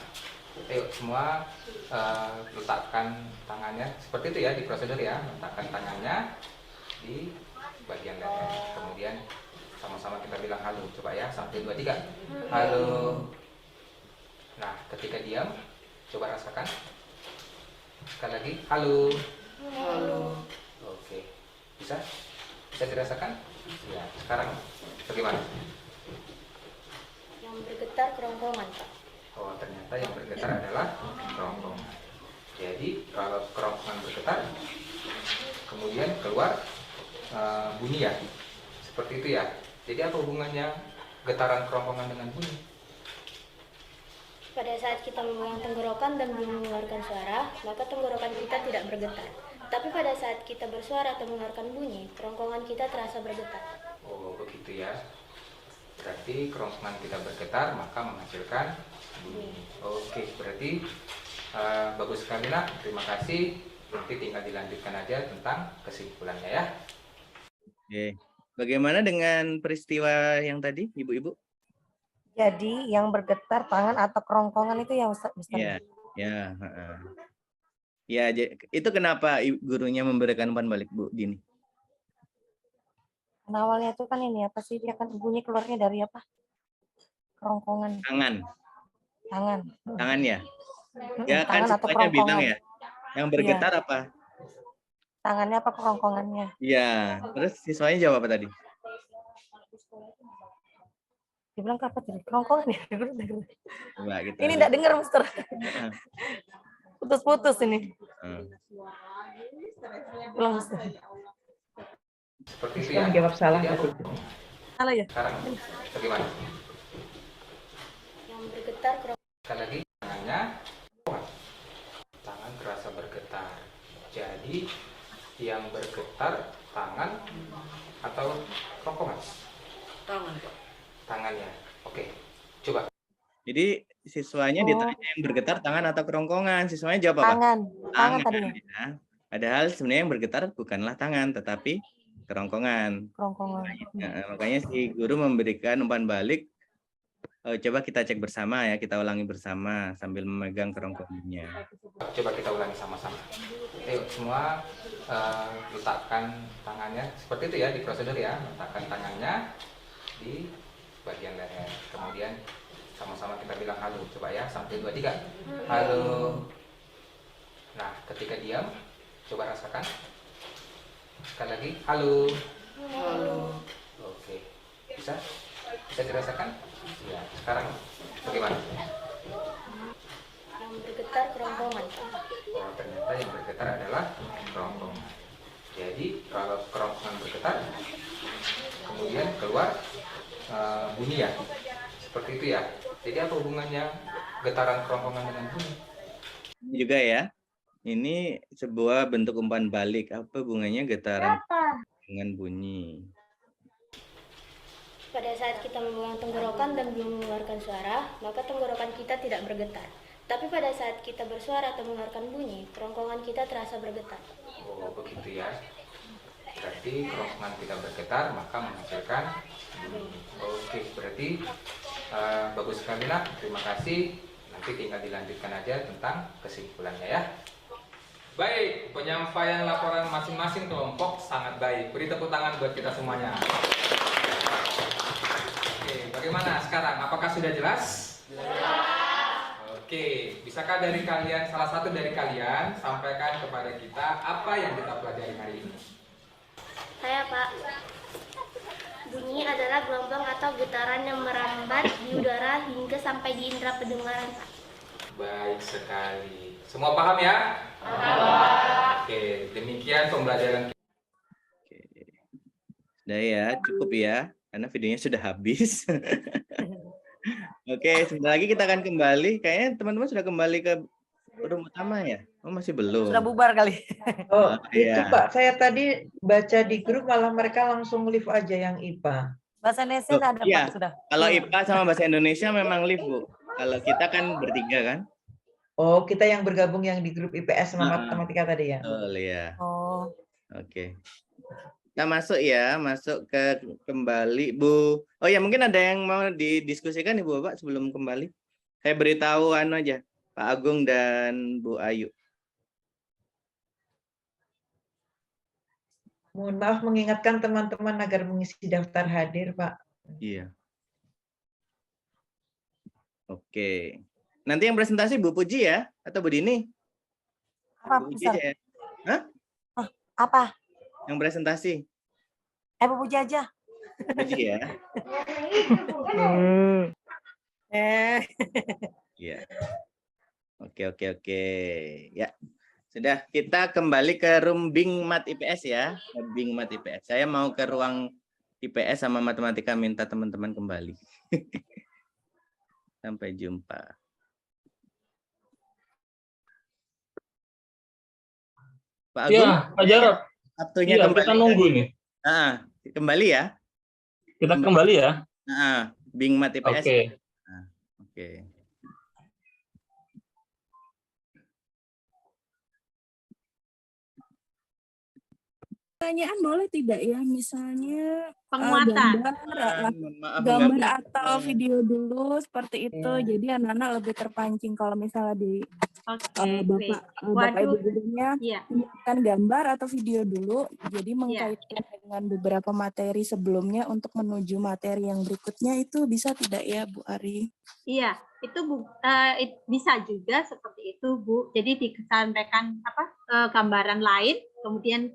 Ayo semua letakkan tangannya seperti itu ya di prosedur ya. Letakkan tangannya di bagian leher. Kemudian sama-sama kita bilang halo. Coba ya, 1, 2, 3. Halo. Nah, ketika diam, coba rasakan. Sekali lagi, halo. Halo. Oke, bisa dirasakan? Ya, sekarang bagaimana? Yang bergetar kerongkongan, Pak. Oh, ternyata yang bergetar adalah kerongkongan. Jadi kalau kerongkongan bergetar, kemudian keluar bunyi ya, seperti itu ya. Jadi apa hubungannya getaran kerongkongan dengan bunyi? Pada saat kita memegang tenggorokan dan mengeluarkan suara, maka tenggorokan kita tidak bergetar. Tapi pada saat kita bersuara atau mengeluarkan bunyi, kerongkongan kita terasa bergetar. Oh, begitu ya. Berarti kerongkongan kita bergetar, maka menghasilkan bunyi. Oke, berarti bagus sekali nak. Terima kasih. Nanti tinggal dilanjutkan aja tentang kesimpulannya ya. Oke. Bagaimana dengan peristiwa yang tadi, Ibu-ibu? Jadi yang bergetar tangan atau kerongkongan itu yang Ustaz. Iya, ya. Ya, itu kenapa gurunya memberikan umpan balik, Bu Dini? Nah, awalnya itu kan ini apa sih, dia kan bunyi keluarnya dari apa? Kerongkongan. Tangan ya? Ya kan Tangan atau siswanya bilang kerongkongan. ya. Yang bergetar apa? Tangannya apa kerongkongannya? Iya. Terus siswanya jawab apa tadi? Dibilang apa tadi? Kerongkongan ya? Coba kita. Ini enggak dengar, Mister. Putus-putus ini. Ulang, Mister. Seperti itu Yang ya. jawab salah. Salah ya? Sekarang bagaimana? Yang bergetar kerongkongan. Sekali lagi tangannya, tangan terasa bergetar. Jadi yang bergetar tangan atau kerongkongan? Tangan, Pak. Tangannya. Oke, coba. Jadi siswanya ditanya yang bergetar tangan atau kerongkongan. Siswanya jawab apa? Tangan tadinya. Ya. Padahal sebenarnya yang bergetar bukanlah tangan, tetapi kerongkongan. Kerongkongan. Nah, makanya si guru memberikan umpan balik. Coba kita cek bersama ya, kita ulangi bersama sambil memegang kerongkongannya. Coba kita ulangi sama-sama. Ayo semua letakkan tangannya seperti itu ya di prosedur ya. Letakkan tangannya di bagian leher. Kemudian sama-sama kita bilang halo. Coba ya, 1, 2, 3. Halo. Nah, ketika diam, coba rasakan. Sekali lagi, halo. Halo. Oke, bisa dirasakan? Ya, sekarang bagaimana? Yang bergetar kerongkongan, Pak. Oh, ternyata yang bergetar adalah kerongkongan. Jadi kalau kerongkongan bergetar, kemudian keluar bunyi ya, seperti itu ya. Jadi apa hubungannya getaran kerongkongan dengan bunyi? juga ya. Ini sebuah bentuk umpan balik. Apa hubungannya getaran dengan bunyi? Pada saat kita membuang tenggorokan dan belum mengeluarkan suara, maka tenggorokan kita tidak bergetar. Tapi pada saat kita bersuara atau mengeluarkan bunyi, kerongkongan kita terasa bergetar. Oh, begitu ya. Berarti kerongkongan kita bergetar, maka menghasilkan bunyi. Oke, berarti bagus sekali lah. Terima kasih. Nanti tinggal dilanjutkan aja tentang kesimpulannya ya. Baik, penyampaian laporan masing-masing kelompok sangat baik. Beri tepuk tangan buat kita semuanya. Oke, bagaimana sekarang? Apakah sudah jelas? Jelas. Oke, bisakah dari kalian, salah satu dari kalian, sampaikan kepada kita apa yang kita pelajari hari ini? Saya, Pak. Bunyi adalah gelombang atau getaran yang merambat di udara hingga sampai di indera pendengaran, Pak. Baik sekali. Semua paham ya? Paham. Oke, demikian pembelajaran. Sudah ya, cukup ya, karena videonya sudah habis. Oke, sebentar lagi kita akan kembali. Kayaknya teman-teman sudah kembali ke room utama ya? Oh, masih belum. Sudah bubar kali. Oh, itu iya. Pak, saya tadi baca di grup malah mereka langsung live aja yang IPA. Bahasa Indonesia ada Iya. Pak sudah. Kalau IPA sama bahasa Indonesia memang live, Bu. Kalau kita kan bertiga kan? Oh, kita yang bergabung yang di grup IPS sama matematika tadi ya? Betul ya. Oh. Oke. Kita masuk ya, masuk ke kembali Bu. Oh ya, mungkin ada yang mau didiskusikan Ibu Bapak sebelum kembali. Saya beritahu aja, Pak Agung dan Bu Ayu. Mohon maaf mengingatkan teman-teman agar mengisi daftar hadir, Pak. Iya. Oke. Nanti yang presentasi Bu Puji ya atau Bu Dini? Apa Bu Puji bisa? aja ya? Hah? Apa? Yang presentasi? Bu Puji aja. Bu Puji ya. Iya. Oke. Ya. Sudah, kita kembali ke room Bing Mat IPS ya. Bing Mat IPS. Saya mau ke ruang IPS sama matematika, minta teman-teman kembali. Sampai jumpa. Pak Agung? Ya, Pak Jarod. Waktunya Iya, kembali. kita nunggu ini. Kembali ya. Kita kembali ya. Bing Mat IPS. Oke. Oke. Pertanyaan boleh tidak ya, misalnya penguatan, gambar atau video dulu seperti itu, jadi anak-anak lebih terpancing kalau misalnya di bapak ibu gurunya menyiapkan gambar atau video dulu, jadi mengkaitkan dengan beberapa materi sebelumnya untuk menuju materi yang berikutnya, itu bisa tidak ya Bu Ari? Iya, itu bisa juga seperti itu Bu. Jadi disampaikan gambaran lain, kemudian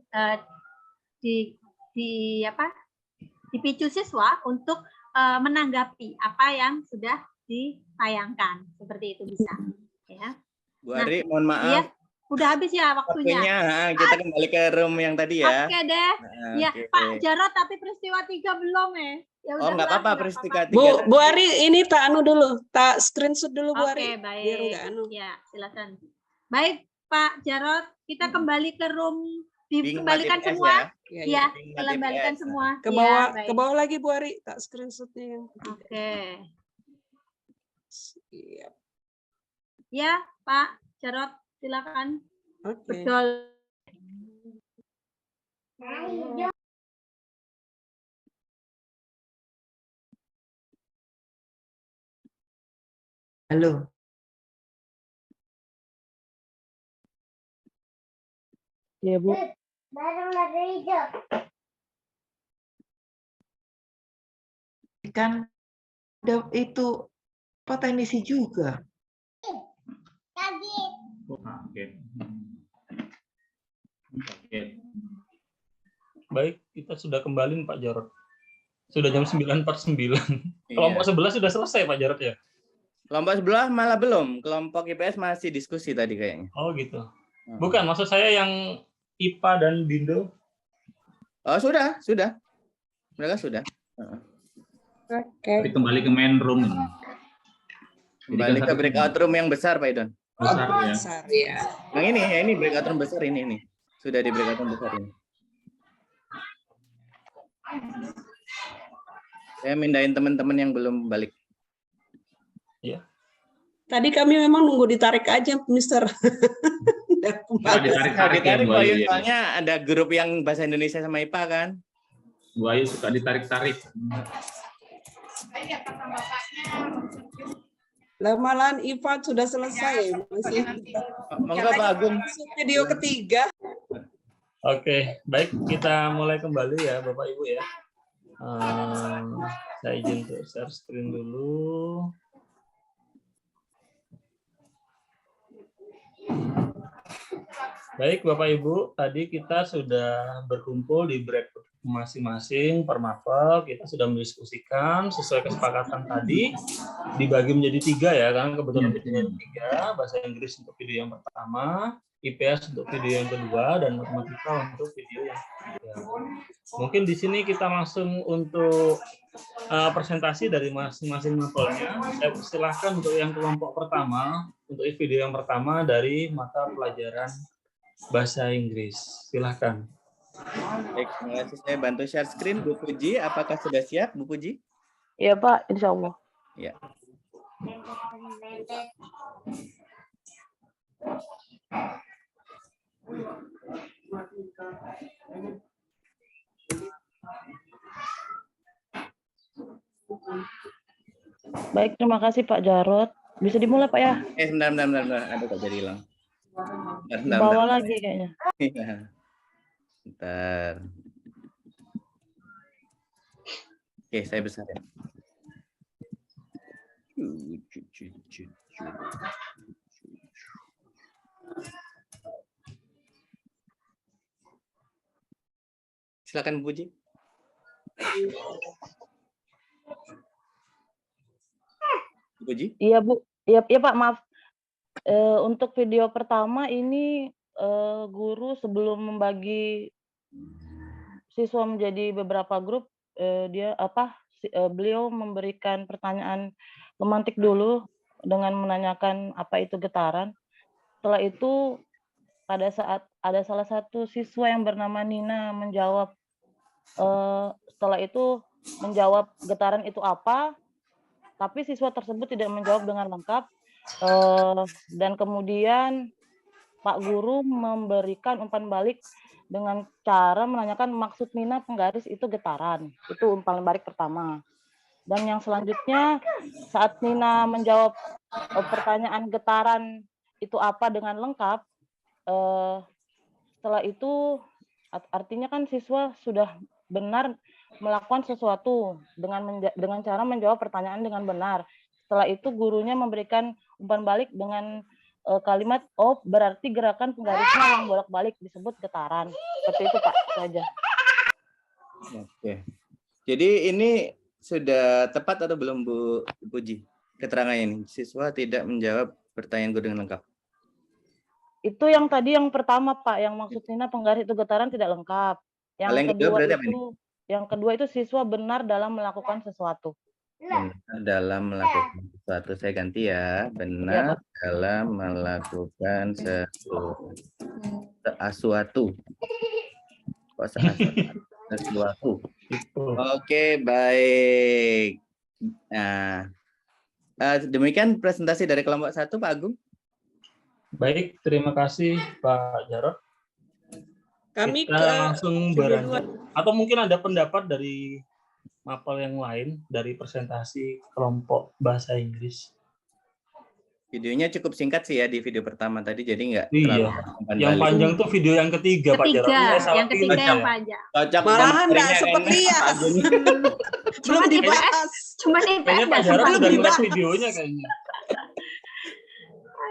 dipicu siswa untuk menanggapi apa yang sudah ditayangkan, seperti itu bisa ya. Bu Ari, mohon maaf. Iya, udah habis ya waktunya. Kita kembali ke room yang tadi ya. Oke deh. Ya, Pak Jarod, tapi peristiwa 3 belum ya. Oh, nggak apa-apa peristiwa 3. Bu Ari, ini tak dulu, tak screenshot dulu Bu Ari. Oke, baik. Biar nggak Ya, silakan. Baik, Pak Jarod, kita kembali ke room. Dikembalikan semua. Ya, kembalikan semua. Ke bawah lagi Bu Ari, tak screenshotnya yang ketiga. Oke. Siap. Ya, Pak Jarod, silakan. Oke. Betul. Halo. Ya Bu. Kan itu Pak teknisi juga. Oke. Baik, kita sudah kembali Pak Jarod. Sudah jam 9.49. Kelompok 11 sudah selesai Pak Jarod ya? Kelompok sebelah malah belum. Kelompok IPS masih diskusi tadi kayaknya. Oh gitu. Bukan, maksud saya yang IPA dan Bindo. Oh, sudah. Mereka sudah. Oke. Kembali ke main room. Kembali ke breakout room yang besar, Pak Idon. Besar ya. Besar ya. Yang ini breakout room besar ini. Sudah di breakout room besar ini. Saya mindahin teman-teman yang belum balik. Iya. Tadi kami memang nunggu ditarik aja, Mister. Ditarik ya, Bu Ayu. Soalnya ada grup yang bahasa Indonesia sama IPA kan. Bu Ayu suka ditarik-tarik. Lah malahan IPA sudah selesai, masih. Monggo Pak Agung. Video ketiga. Oke, baik, kita mulai kembali ya Bapak Ibu ya. Saya izin untuk share screen dulu. Baik Bapak Ibu, tadi kita sudah berkumpul di breakout masing-masing per mapel. Kita sudah mendiskusikan sesuai kesepakatan tadi, dibagi menjadi 3 ya, karena kebetulan videonya 3, bahasa Inggris untuk video yang pertama, IPS untuk video yang kedua, dan matematika untuk video yang ketiga. Mungkin di sini kita langsung untuk presentasi dari masing-masing mapelnya. Saya persilahkan untuk yang kelompok pertama, untuk video yang pertama dari mata pelajaran bahasa Inggris. Silahkan. Baik, terima kasih. Saya bantu share screen. Bu Puji, apakah sudah siap, Bu Puji? Iya Pak, insya Allah. Ya. Baik, terima kasih Pak Jarot. Bisa dimulai Pak ya? Bentar. Aduh, kok jadi hilang. Bawa lagi kayaknya. Bentar. Oke, saya besarin. Silakan Bu Puji. Bu Puji? Iya Bu, iya Pak, maaf. Untuk video pertama ini guru sebelum membagi siswa menjadi beberapa grup, beliau memberikan pertanyaan pemantik dulu dengan menanyakan apa itu getaran. Setelah itu pada saat ada salah satu siswa yang bernama Nina menjawab, setelah itu menjawab getaran itu apa, tapi siswa tersebut tidak menjawab dengan lengkap, dan kemudian Pak Guru memberikan umpan balik dengan cara menanyakan maksud Nina penggaris itu getaran. Itu umpan balik pertama. Dan yang selanjutnya saat Nina menjawab pertanyaan getaran itu apa dengan lengkap, setelah itu artinya kan siswa sudah benar melakukan sesuatu dengan cara menjawab pertanyaan dengan benar. Setelah itu gurunya memberikan umpan balik dengan kalimat, oh berarti gerakan penggarisnya yang bolak-balik disebut getaran. Seperti itu Pak, saja. Oke. Jadi ini sudah tepat atau belum Bu Puji? Keterangannya ini, siswa tidak menjawab pertanyaan guru dengan lengkap. Itu yang tadi yang pertama Pak, yang maksud Nina penggaris itu getaran tidak lengkap. Yang kedua itu siswa benar dalam melakukan sesuatu. Benar dalam melakukan sesuatu. Saya ganti ya. Benar ya, dalam melakukan sesuatu. Kok sesuatu? Oke, baik. Nah, demikian presentasi dari kelompok 1, Pak Agung. Baik, terima kasih Pak Jarot. Kita langsung beranjak. Atau mungkin ada pendapat dari mapel yang lain dari presentasi kelompok bahasa Inggris. Videonya cukup singkat sih ya di video pertama tadi, jadi nggak terlalu yang panjang tuh video yang ketiga Pak Jarot. Yang ketiga yang panjang. Malahan nggak seperti ya. Belum dibahas. Cuma kayaknya Pak Jarot udah ngeliat videonya kayaknya.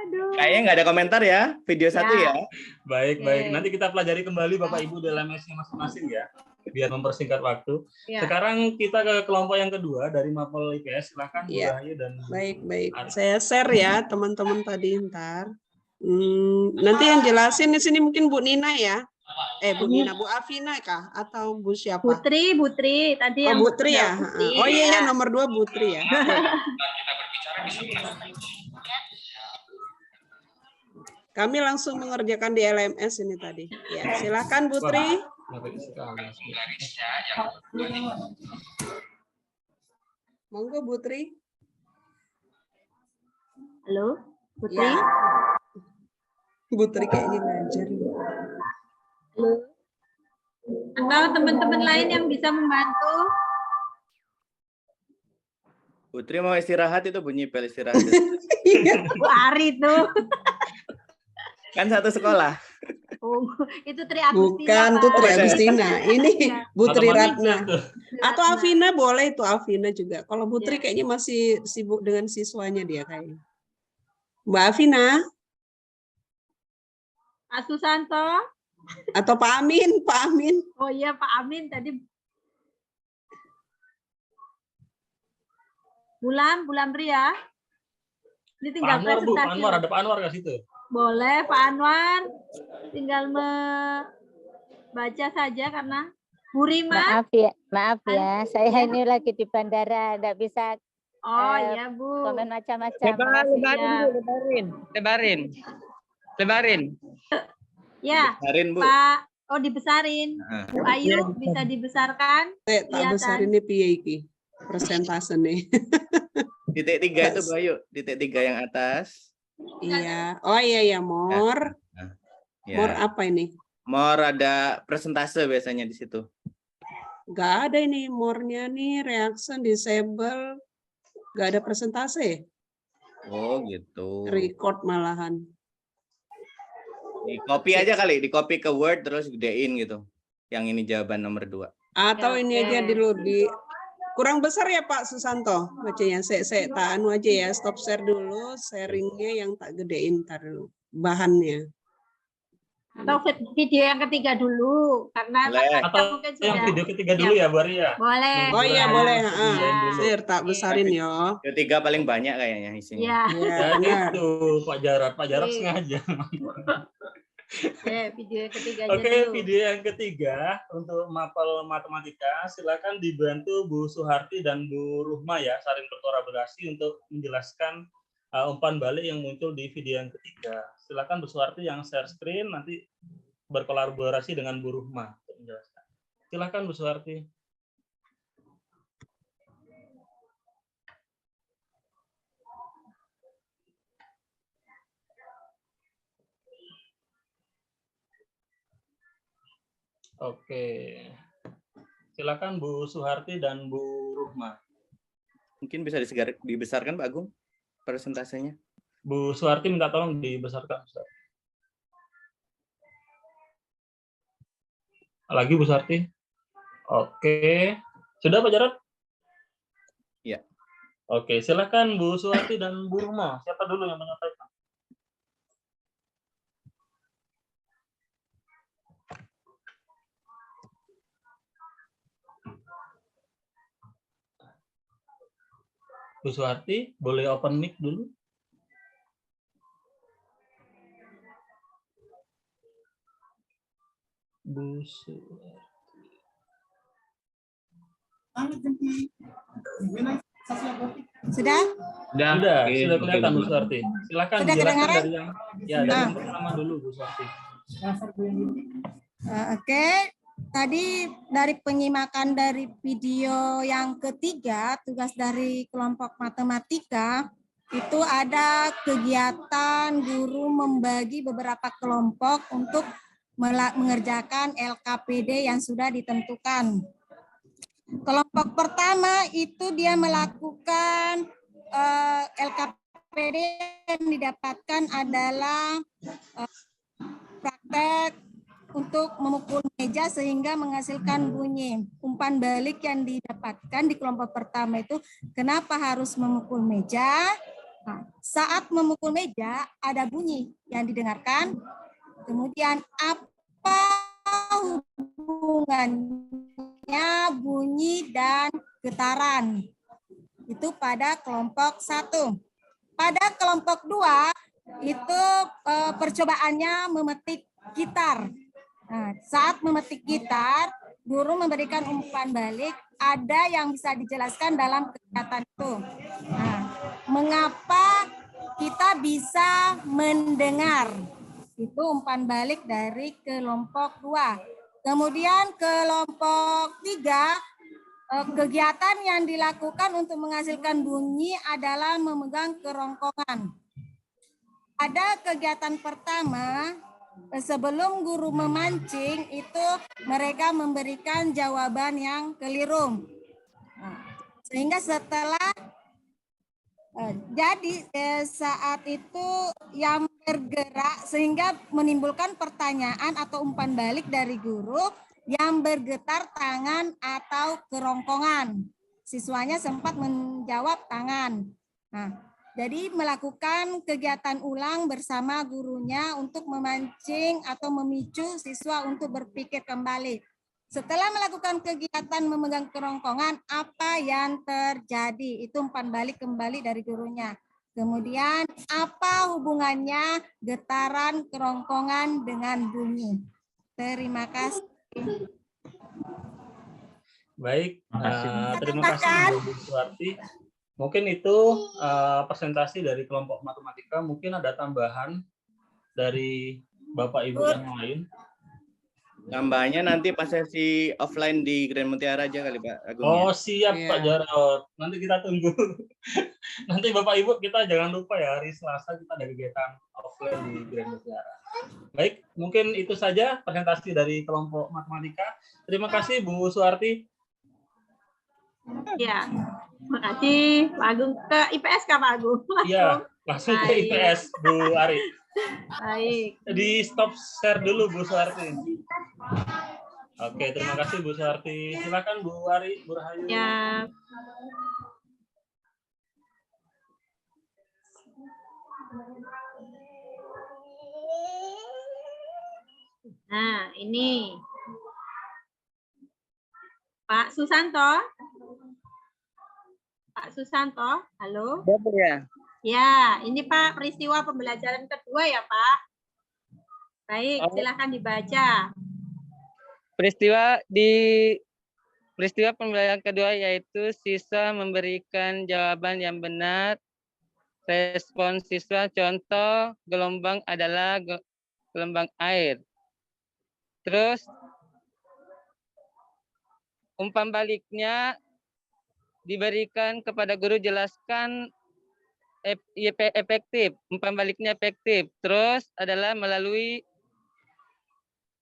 Kayaknya nggak ada komentar ya video 1 ya. Baik. Nanti kita pelajari kembali Bapak Ibu dalam mesnya masing-masing ya, biar mempersingkat waktu. Ya. Sekarang kita ke kelompok yang kedua dari mapel IPS. Silakan Bu Ayu dan baik. Saya share ya teman-teman tadi ntar. Nanti yang jelasin di sini mungkin Bu Nina ya. Bu Nina, Bu Afina kah atau Bu siapa? Butri tadi yang Butri ya. Butri, oh iya ya, nomor 2 Butri ya. Kita berbicara di sebelah Kami langsung mengerjakan di LMS ini tadi. Ya, silakan Putri. Monggo Putri. Halo, Putri. Ya. Putri kayaknya ngajar. Halo. Atau teman-teman lain yang bisa membantu? Putri mau istirahat, itu bunyi bel istirahat. Bu Ari tuh. Kan satu sekolah. Oh, itu Tri Agustina. Bukan, itu Tri Agustina. Ini Putri Matematika Ratna. tuh. Atau Afina boleh itu Afina juga. Kalau Putri kayaknya masih sibuk dengan siswanya dia kayaknya. Mbak Afina Pak Susanto. atau Pak Amin, Pak Amin. Oh iya Pak Amin tadi. Bulan Ria. Ini Pak tinggal Anwar, Bu. Pak presentasi. Anwar, ada Pak Anwar nggak situ? Boleh Pak Anwar. Tinggal membaca saja karena Bu Rima. Maaf ya, saya ini lagi di bandara, nggak bisa Iya Bu. komen macam-macam. Makasih. Lebarin. Ya. Besarin, Bu. Pak. Oh dibesarin. Bu Ayu bisa dibesarkan. Tak besar ini piye iki? Persentase nih. Titik 3 itu Bayu, titik 3 yang atas. Iya. Oh iya Mor. Ya. Mor apa ini? Mor ada presentase biasanya di situ. Gak ada ini mornya nih, reaction, disable. Gak ada presentase. Oh gitu. Record malahan. Di copy aja kali, di copy ke Word terus gedein gitu. Yang ini jawaban nomor 2. Atau ini aja dulu di kurang besar ya Pak Susanto bacanya. Saya tak anu aja ya, stop share dulu, sharingnya yang tak gedein ntar dulu bahannya. Atau video yang ketiga dulu karena Atau mungkin yang sudah. video ketiga dulu ya, Bari ya. Boleh. Oh iya boleh. Dulu. Share tak besarin ya. Ketiga paling banyak kayaknya isinya. Iya. Ya benar. itu Pak Jarot sengaja. Video yang ketiga aja Oke, dulu. video yang ketiga untuk mapel matematika, silakan dibantu Bu Suharti dan Bu Ruhma ya, saling berkolaborasi untuk menjelaskan umpan balik yang muncul di video yang ketiga. Silakan Bu Suharti yang share screen, nanti berkolaborasi dengan Bu Ruhma untuk menjelaskan. Silakan Bu Suharti. Oke, silakan Bu Suharti dan Bu Ruhma. Mungkin bisa dibesarkan Pak Agung presentasenya. Bu Suharti minta tolong dibesarkan. Lagi Bu Suharti. Oke, sudah Pak Jarot? Ya. Oke, silakan Bu Suharti dan Bu Ruhma. Siapa dulu yang menyampaikan? Bu Suharti, boleh open mic dulu? Bu Suharti. Sudah? Sudah kelihatan Bu Suharti. Silakan Sudah dijelaskan kedengaran? dari yang pertama dulu Bu Suharti. Oke, tadi dari penyimakan dari video yang ketiga, tugas dari kelompok matematika, itu ada kegiatan guru membagi beberapa kelompok untuk mengerjakan LKPD yang sudah ditentukan. Kelompok pertama itu dia melakukan LKPD yang didapatkan adalah praktek untuk memukul meja sehingga menghasilkan bunyi. Umpan balik yang didapatkan di kelompok pertama itu kenapa harus memukul meja? Nah, saat memukul meja ada bunyi yang didengarkan. Kemudian apa hubungannya bunyi dan getaran? Itu pada kelompok 1. Pada kelompok 2 itu percobaannya memetik gitar. Nah, saat memetik gitar, guru memberikan umpan balik, ada yang bisa dijelaskan dalam kegiatan itu. Nah, mengapa kita bisa mendengar? Itu umpan balik dari kelompok 2. Kemudian kelompok 3, kegiatan yang dilakukan untuk menghasilkan bunyi adalah memegang kerongkongan. Pada kegiatan pertama, sebelum guru memancing, itu mereka memberikan jawaban yang keliru. Sehingga setelah saat itu yang bergerak sehingga menimbulkan pertanyaan atau umpan balik dari guru yang bergetar tangan atau kerongkongan. Siswanya sempat menjawab tangan. Nah, jadi melakukan kegiatan ulang bersama gurunya untuk memancing atau memicu siswa untuk berpikir kembali. Setelah melakukan kegiatan memegang kerongkongan, apa yang terjadi? Itu umpan balik kembali dari gurunya. Kemudian, apa hubungannya getaran kerongkongan dengan bunyi? Terima kasih. Baik, terima kasih Bu Suwarti. Mungkin itu presentasi dari kelompok matematika. Mungkin ada tambahan dari Bapak Ibu yang lain. Tambahnya nanti pas sesi offline di Grand Mutiara aja kali Pak Agung. Oh siap Pak Jarot. Nanti kita tunggu. Nanti Bapak Ibu kita jangan lupa ya, hari Selasa kita ada kegiatan offline di Grand Mutiara. Baik, mungkin itu saja presentasi dari kelompok matematika. Terima kasih Bu Suwarti. Ya, terima kasih Pak Agung. Ke IPS Kak Pak Agung? Iya, langsung ke IPS Bu Ari. Baik. Di stop share dulu Bu Suwarti. Oke, terima kasih Bu Suwarti. Silakan Bu Ari, Bu Rahayu. Ya. Nah, ini Pak Susanto. Pak Susanto, halo. Ya. Ya, ini Pak peristiwa pembelajaran kedua ya Pak. Baik, silakan dibaca. Peristiwa pembelajaran kedua yaitu siswa memberikan jawaban yang benar. Respon siswa contoh gelombang adalah gelombang air. Terus umpan baliknya diberikan kepada guru, jelaskan efektif, umpan baliknya efektif. Terus adalah melalui,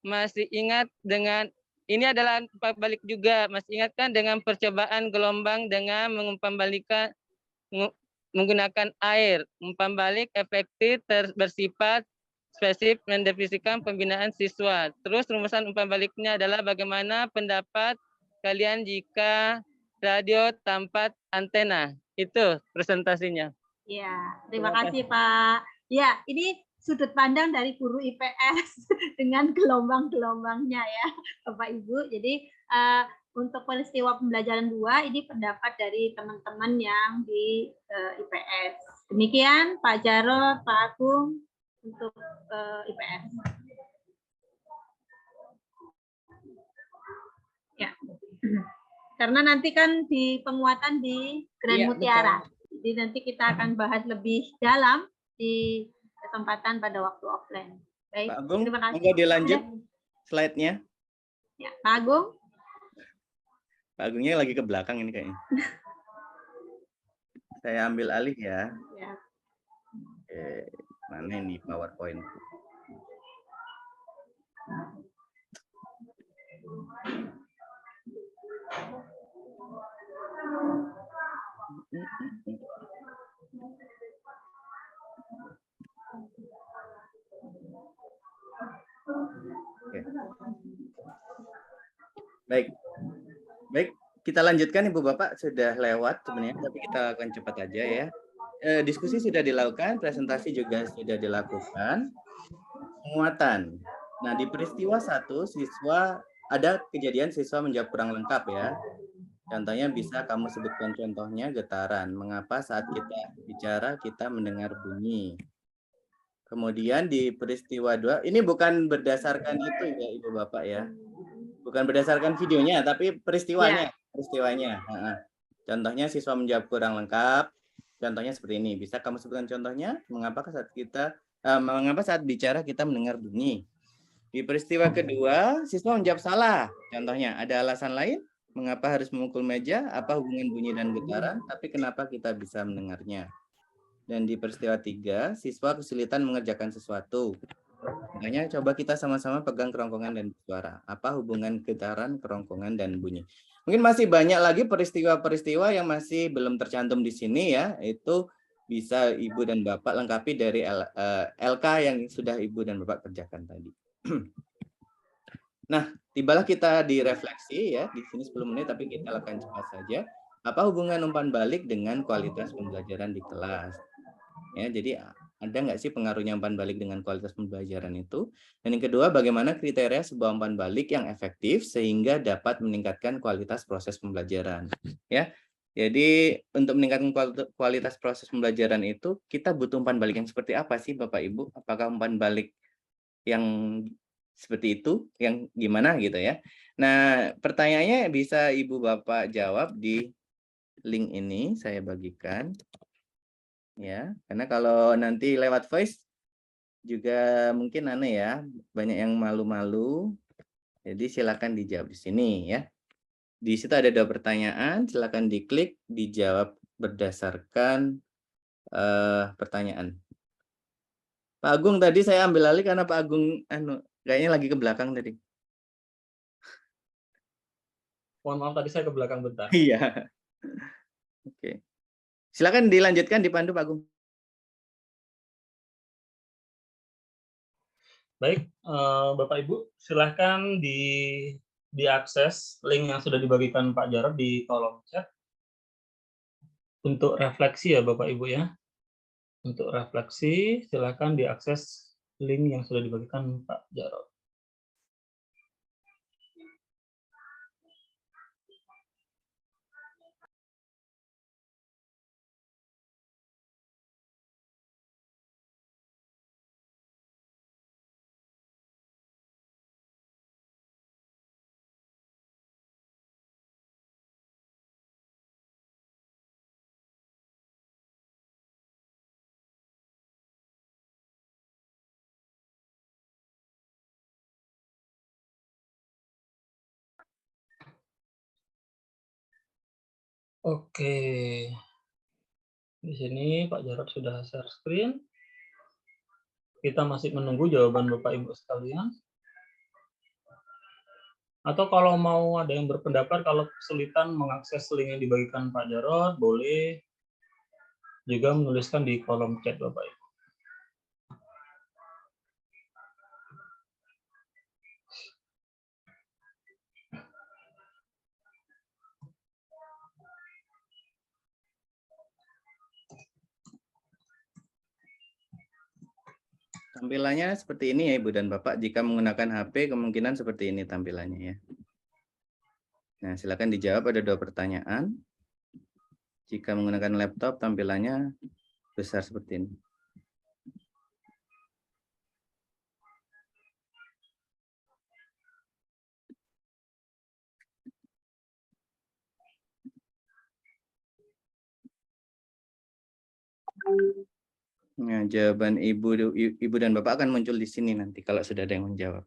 masih ingat dengan, ini adalah umpan balik juga, masih ingat kan dengan percobaan gelombang dengan mengumpanbalikan menggunakan air. Umpan balik efektif bersifat spesifik mendefinisikan pembinaan siswa. Terus rumusan umpan baliknya adalah bagaimana pendapat kalian jika radio tanpa antena. Itu presentasinya. Ya, terima kasih Pak. Ya, ini sudut pandang dari guru IPS dengan gelombang-gelombangnya ya, Bapak Ibu. Jadi untuk peristiwa pembelajaran 2 ini pendapat dari teman-teman yang di IPS. Demikian Pak Jarot, Pak Agung untuk IPS. Ya. Karena nanti kan di penguatan di Grand Mutiara. Betul. Jadi nanti kita akan bahas lebih dalam di kesempatan pada waktu offline. Baik, Pak Agung, terima kasih. monggo dilanjut slide-nya. Ya, Pak Agung. Pak Agungnya lagi ke belakang ini kayaknya. Saya ambil alih ya. Ya. Mana ini PowerPoint? Oke. Baik, kita lanjutkan Ibu Bapak, sudah lewat sebenarnya, tapi kita akan cepat aja ya. Diskusi sudah dilakukan, presentasi juga sudah dilakukan. Penguatan. Nah, di peristiwa 1 siswa ada kejadian siswa menjawab kurang lengkap ya. Contohnya bisa kamu sebutkan contohnya getaran. Mengapa saat kita bicara kita mendengar bunyi? Kemudian di peristiwa 2, ini bukan berdasarkan itu ya Ibu Bapak ya. Bukan berdasarkan videonya, tapi peristiwanya. Peristiwanya. Contohnya siswa menjawab kurang lengkap. Contohnya seperti ini. Bisa kamu sebutkan contohnya? Mengapa saat kita mengapa saat bicara kita mendengar bunyi. Di peristiwa kedua, siswa menjawab salah. Contohnya, ada alasan lain mengapa harus memukul meja, apa hubungan bunyi dan getaran, tapi kenapa kita bisa mendengarnya. Dan di peristiwa 3, siswa kesulitan mengerjakan sesuatu. Makanya coba kita sama-sama pegang kerongkongan dan suara. Apa hubungan getaran, kerongkongan, dan bunyi. Mungkin masih banyak lagi peristiwa-peristiwa yang masih belum tercantum di sini ya. Itu bisa Ibu dan Bapak lengkapi dari LK yang sudah Ibu dan Bapak kerjakan tadi. Nah, tibalah kita di refleksi ya. Di sini 10 menit tapi kita lakukan cepat saja. Apa hubungan umpan balik dengan kualitas pembelajaran di kelas? Ya, jadi ada nggak sih pengaruhnya umpan balik dengan kualitas pembelajaran itu? Dan yang kedua, bagaimana kriteria sebuah umpan balik yang efektif sehingga dapat meningkatkan kualitas proses pembelajaran? Ya, jadi untuk meningkatkan kualitas proses pembelajaran itu kita butuh umpan balik yang seperti apa sih, Bapak Ibu? Apakah umpan balik yang seperti itu, yang gimana gitu ya? Nah, pertanyaannya bisa Ibu Bapak jawab di link ini saya bagikan. Ya, karena kalau nanti lewat voice juga mungkin aneh ya, banyak yang malu-malu. Jadi silakan dijawab di sini ya. Di situ ada 2 pertanyaan, silakan diklik, dijawab berdasarkan pertanyaan. Pak Agung tadi saya ambil alih karena Pak Agung kayaknya lagi ke belakang tadi. Mohon maaf tadi saya ke belakang bentar. Iya. Oke. Silakan dilanjutkan dipandu Pak Agung. Baik, Bapak Ibu, silahkan diakses link yang sudah dibagikan Pak Jarod di kolom chat untuk refleksi ya Bapak Ibu ya. Untuk refleksi, silahkan diakses link yang sudah dibagikan Pak Jarod. Oke, di sini Pak Jarod sudah share screen. Kita masih menunggu jawaban Bapak Ibu sekalian. Atau kalau mau ada yang berpendapat kalau kesulitan mengakses link yang dibagikan Pak Jarod, boleh juga menuliskan di kolom chat Bapak Ibu. Tampilannya seperti ini ya Ibu dan Bapak. Jika menggunakan HP kemungkinan seperti ini tampilannya ya. Nah, silakan dijawab, ada 2 pertanyaan. Jika menggunakan laptop tampilannya besar seperti ini. Nah, jawaban Ibu dan Bapak akan muncul di sini nanti kalau sudah ada yang menjawab.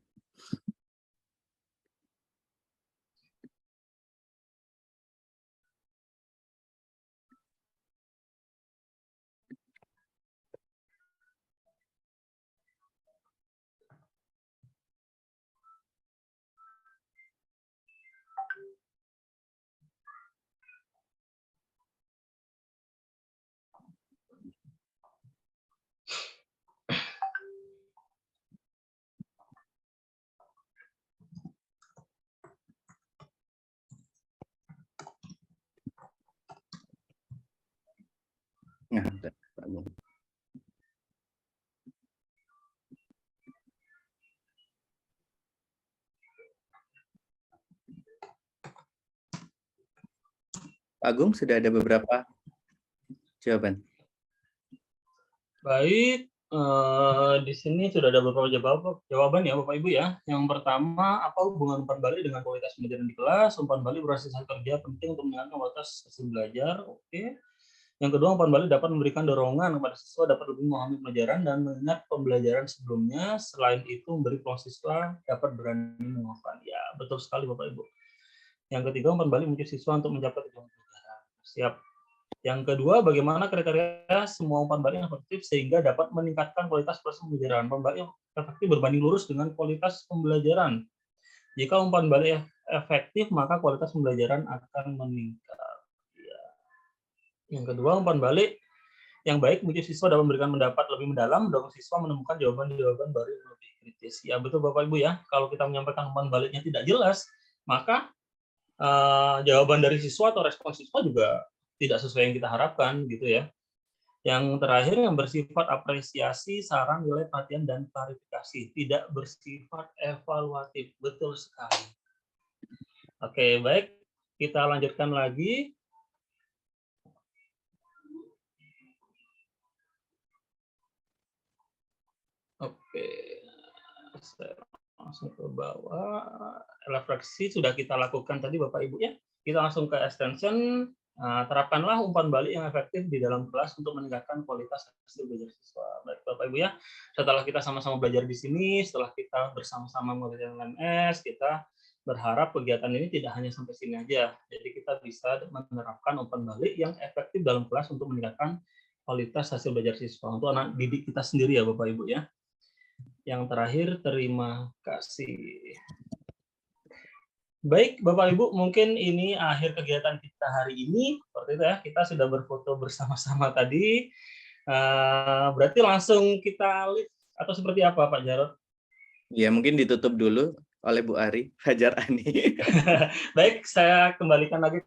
Nah, Pak Agung. Pak Agung, sudah ada beberapa jawaban. Baik, di sini sudah ada beberapa jawaban ya Bapak Ibu ya. Yang pertama, apa hubungan umpan balik dengan kualitas pembelajaran di kelas? Umpan balik berhasil kerja penting untuk meningkatkan kualitas hasil belajar. Oke. Yang kedua, umpan balik dapat memberikan dorongan kepada siswa dapat lebih memahami pelajaran dan mengingat pembelajaran sebelumnya. Selain itu, memberi peluang siswa dapat berani menguapkan. Ya, betul sekali Bapak Ibu. Yang ketiga, umpan balik menuju siswa untuk mencapai tujuan pelajaran. Siap. Yang kedua, bagaimana kriteria semua umpan balik yang efektif sehingga dapat meningkatkan kualitas proses pembelajaran. Umpan balik yang efektif berbanding lurus dengan kualitas pembelajaran. Jika umpan balik efektif, maka kualitas pembelajaran akan meningkat. Yang kedua, umpan balik yang baik mungkin siswa dapat memberikan pendapat lebih mendalam, mendorong siswa menemukan jawaban-jawaban baru yang lebih kritis. Ya betul Bapak Ibu ya, kalau kita menyampaikan umpan baliknya tidak jelas, maka jawaban dari siswa atau respon siswa juga tidak sesuai yang kita harapkan gitu ya. Yang terakhir, yang bersifat apresiasi, saran, nilai, perhatian, dan klarifikasi, tidak bersifat evaluatif. Betul sekali. Oke, baik, kita lanjutkan lagi. Oke, saya langsung ke bawah. Refleksi sudah kita lakukan tadi Bapak Ibu ya. Kita langsung ke extension. Terapkanlah umpan balik yang efektif di dalam kelas untuk meningkatkan kualitas hasil belajar siswa. Baik Bapak Ibu ya. Setelah kita sama-sama belajar di sini, setelah kita bersama-sama mengerjakan LMS, kita berharap kegiatan ini tidak hanya sampai sini aja. Jadi kita bisa menerapkan umpan balik yang efektif dalam kelas untuk meningkatkan kualitas hasil belajar siswa untuk anak didik kita sendiri ya Bapak Ibu ya. Yang terakhir, terima kasih. Baik, Bapak Ibu, mungkin ini akhir kegiatan kita hari ini. Seperti itu ya, kita sudah berfoto bersama-sama tadi. Berarti langsung kita live atau seperti apa, Pak Jarod? Ya, mungkin ditutup dulu oleh Bu Ari, Fajar Ani. Baik, saya kembalikan lagi